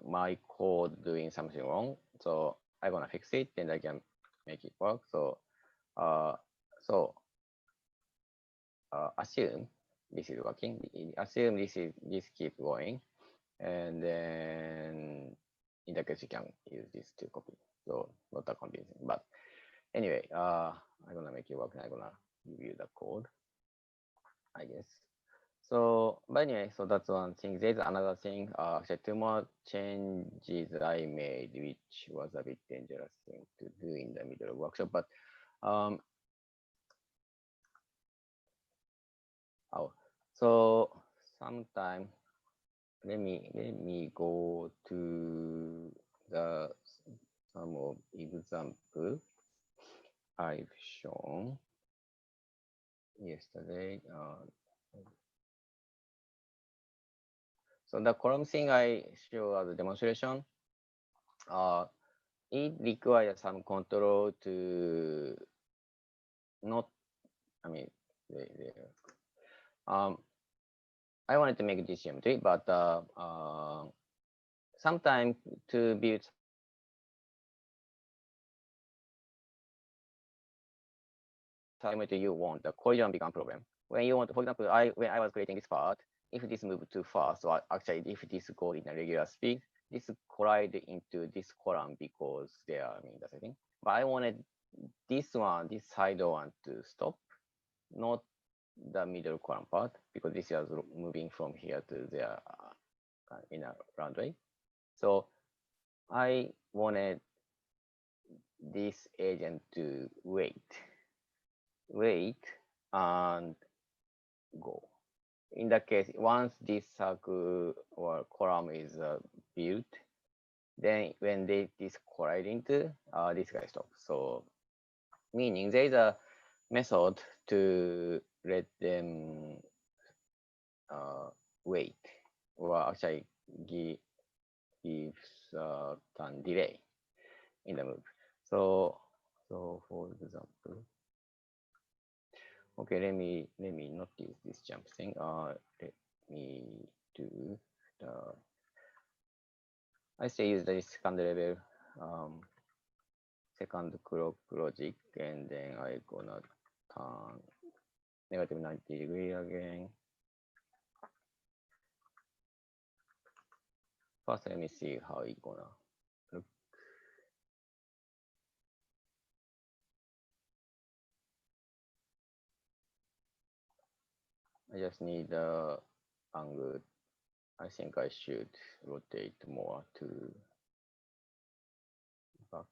S1: my code doing something wrong. So I'm gonna fix it, and I can make it work. So uh, so assume this is working. Assume this keep going, and then in that case you can use this to copy. So not that convincing, but anyway, I'm gonna make it work, and I'm gonna give you the code, I guess. So, but anyway, so that's one thing. There's another thing. Actually, two more changes I made, which was a bit dangerous thing to do in the middle of workshop. But so sometime let me go to the some of example I've shown yesterday. So the column thing I show as a demonstration, it requires some control to not, I mean, I wanted to make this geometry, but sometimes to build geometry you want, the collision become problem. When you want, for example, when I was creating this part, if this move too fast, so actually if this goes in a regular speed, this collide into this column because they are, I mean, that's the thing. But I wanted this side one to stop, not the middle column part, because this is moving from here to there in a round way. So I wanted this agent to wait and go. In that case, once this circle or column is built, then when this collide into, this guy stops. So meaning there is a method to let them wait, or actually gives time delay in the move. So for example, okay, let me not use this jump thing. Let me do the, I say use the second level second clock logic, and then I gonna turn negative 90 degree again. First, let me see how it gonna look. I just need the angle. I think I should rotate more to back,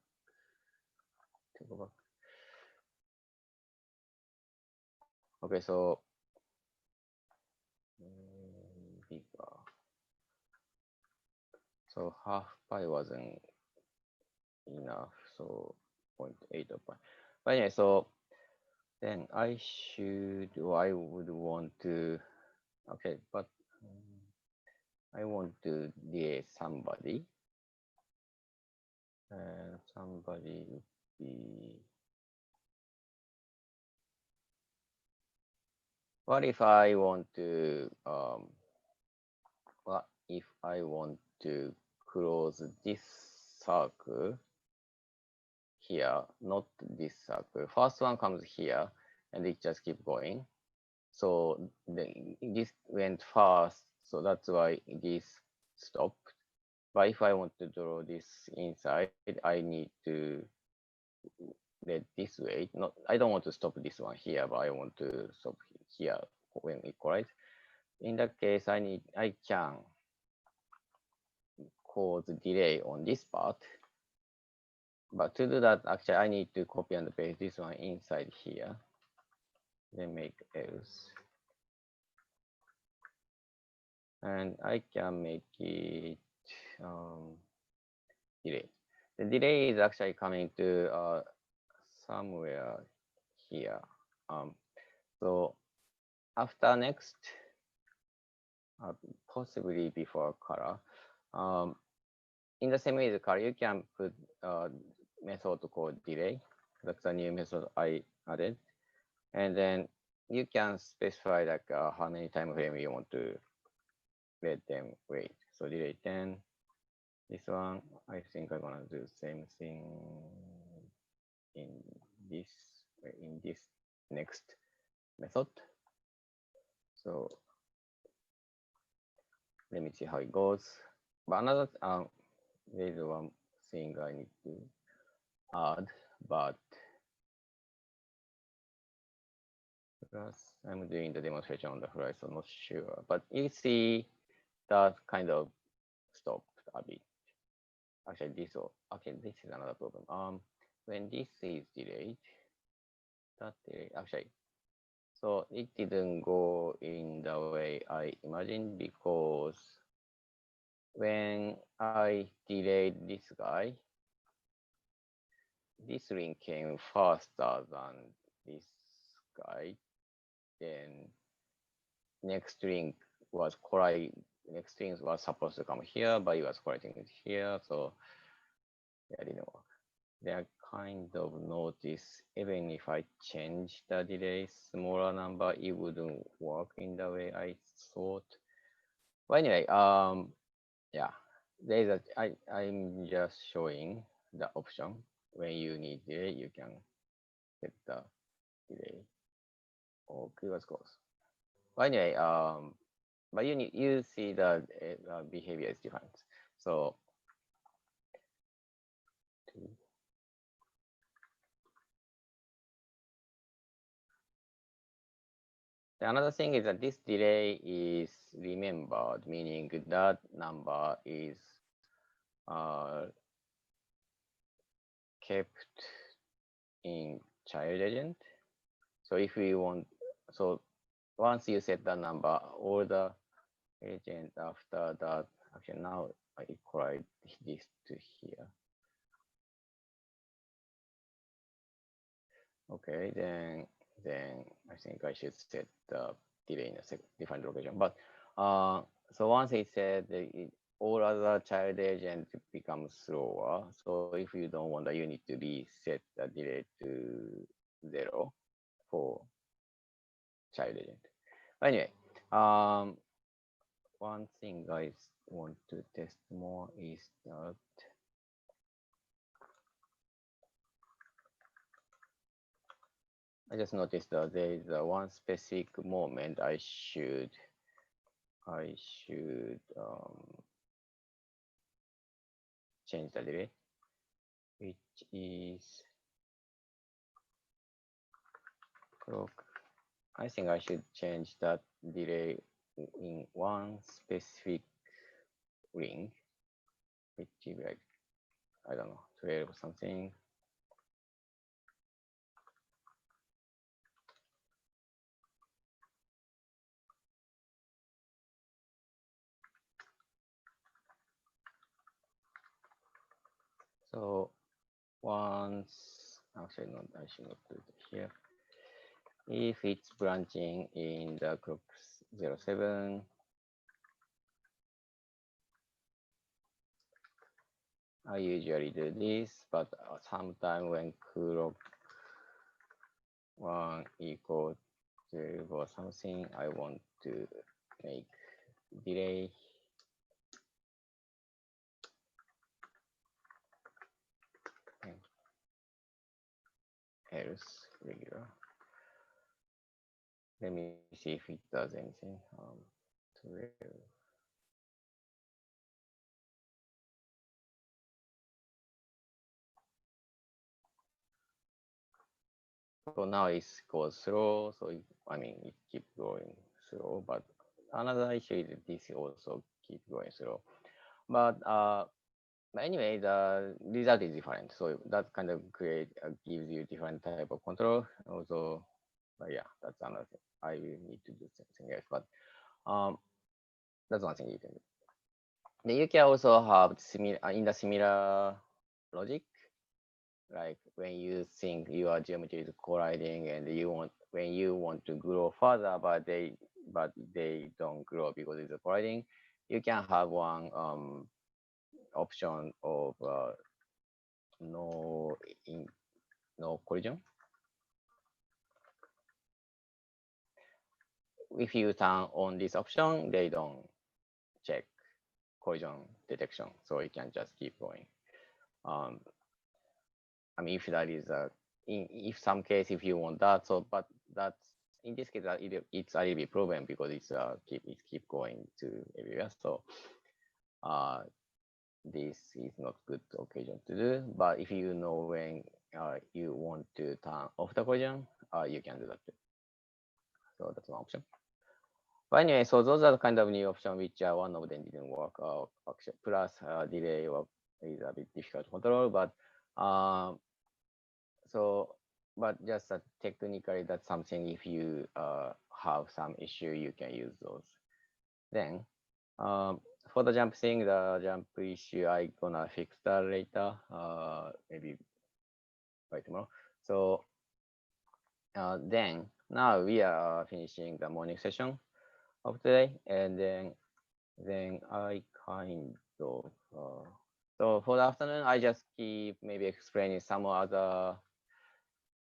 S1: to go back. Okay, so bigger. So half pi wasn't enough, so 0.8 of pi. But anyway, so then I would want to, okay, but I want to delete somebody. And somebody would be, what if I want to, what if I want to close this circle here, not this circle. First one comes here, and it just keep going. So this went fast, so that's why this stopped. But if I want to draw this inside, I need to let this wait. Not, I don't want to stop this one here, but I want to stop here when it collides. In that case, I can cause delay on this part. But to do that, actually, I need to copy and paste this one inside here. Then make else. And I can make it delay. The delay is actually coming to somewhere here. So after next, possibly before color, in the same way as car, you can put method called delay. That's a new method I added. And then you can specify like how many time frame you want to let them wait. So delay 10. This one, I think I'm gonna do the same thing in this next method. So let me see how it goes. But another there's one thing I need to add, but I'm doing the demonstration on the fly, so not sure. But you see that kind of stopped a bit. Actually, this is another problem. When this is delayed, that delay actually, so it didn't go in the way I imagined because when I delayed this guy, this ring came faster than this guy. Then next ring was next ring was supposed to come here, but it was colliding it here. So yeah, it didn't work. They are kind of notice even if I change the delay smaller number, it wouldn't work in the way I thought. But anyway, yeah, there's I'm just showing the option when you need delay, you can set the delay or previous course. But anyway, but you see the behavior is different. So the another thing is that this delay is remembered, meaning that number is kept in child agent. So if we want, so once you set the number, all the agent after that, actually now I equalize this to here. Okay, then I think I should set the delay in a different location. But so once it said all other child agent becomes slower. So if you don't want that, you need to reset the delay to 0 for child agent. But anyway, one thing I want to test more is that I just noticed that there is one specific moment I should change the delay, which is clock. I think I should change that delay in one specific ring, which is like, I don't know, 12 or something. So once, actually not, I should not do it here. If it's branching in the clock 07, I usually do this, but sometimes when clock 1 equals 12 or something, I want to make delay else regular. Let me see if it does anything. 12. So now it goes slow. So I mean, it keeps going slow. But another issue is this also keep going slow. But anyway, the result is different. So that kind of gives you different type of control. Also, but yeah, that's another thing. I will need to do something else. But that's one thing you can do. Then you can also have similar logic, like when you think your geometry is colliding and when you want to grow further, but they don't grow because it's colliding, you can have one option of no collision. If you turn on this option, they don't check collision detection, so it can just keep going. I mean, if that is if some case, if you want that, so but that's in this case, it's a little bit problem because it's keep going to everywhere. So this is not good occasion to do. But if you know when you want to turn off the collision, you can do that too. So that's one option. But anyway, so those are the kind of new options which one of them didn't work. Actually, plus delay is a bit difficult to control, but but just technically that's something if you have some issue, you can use those. Then for the jump thing, the jump issue, I gonna fix that later, maybe by tomorrow. So then now we are finishing the morning session of today, and then I kind of so for the afternoon, I just keep maybe explaining some other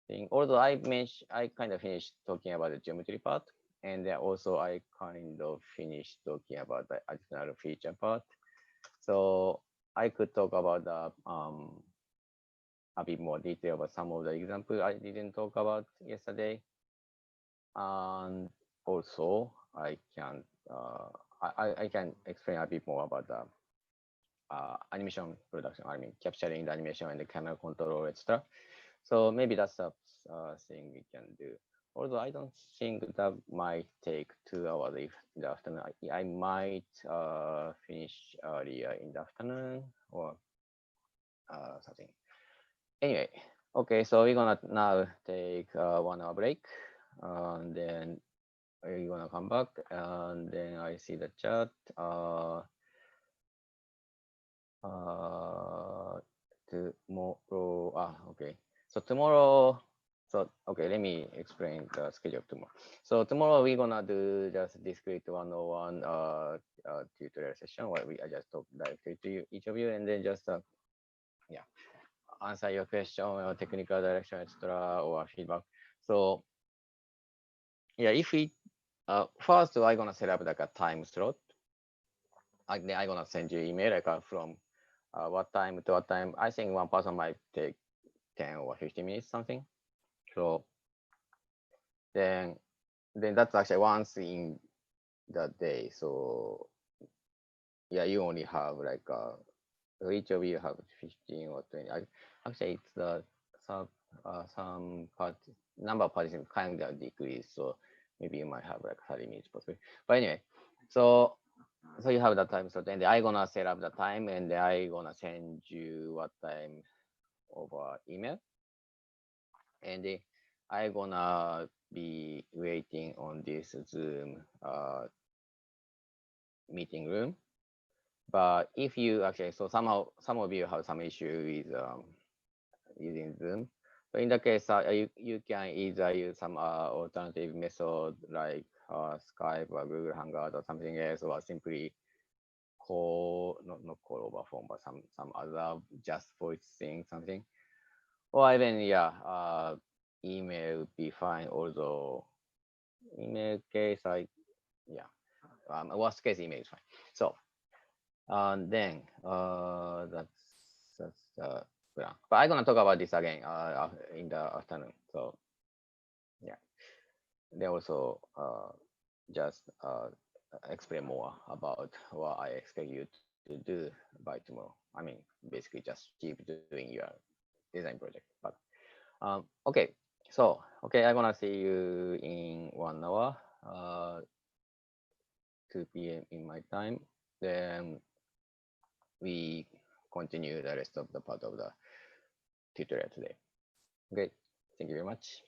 S1: thing. Although I kind of finished talking about the geometry part, and then also I kind of finished talking about the additional feature part. So I could talk about the a bit more detail about some of the examples I didn't talk about yesterday, and also I can explain a bit more about the animation production. I mean, capturing the animation and the camera control, etc. So maybe that's a thing we can do. Although I don't think that might take 2 hours if in the afternoon. I might finish earlier in the afternoon or something. Anyway, okay, so we're gonna now take 1 hour break, and then we're gonna come back, and then I see the chat. Tomorrow. Okay. So tomorrow. So okay, let me explain the schedule of tomorrow. So tomorrow we're gonna do just discrete 101 tutorial session where I just talk directly to each of you, and then just yeah, answer your question or technical direction, etc., or feedback. So yeah, if we first I'm gonna set up like a time slot. Then I'm gonna send you email like from what time to what time. I think one person might take 10 or 15 minutes something. So then that's actually once in the day. So yeah, you only have like each of you have 15 or 20. Actually, it's the some number of participants kind of decrease. So maybe you might have like 30 minutes possibly. But anyway, so you have that time. So then I gonna set up the time, and I gonna send you what time over email, and I gonna be waiting on this Zoom meeting room. But if you actually, so somehow some of you have some issue with using Zoom. So in that case, you can either use some alternative method like Skype or Google Hangout or something else, or simply call, not call over phone, but some other just voice thing, something. Or even email would be fine. Although email case, worst case email is fine. So then that's plan. But I'm gonna talk about this again in the afternoon. So yeah, they also just explain more about what I expect you to do by tomorrow. I mean, basically just keep doing your design project. But okay, so okay, I'm gonna see you in 1 hour, 2 p.m. in my time. Then we continue the rest of the part of the tutorial today. Okay, thank you very much.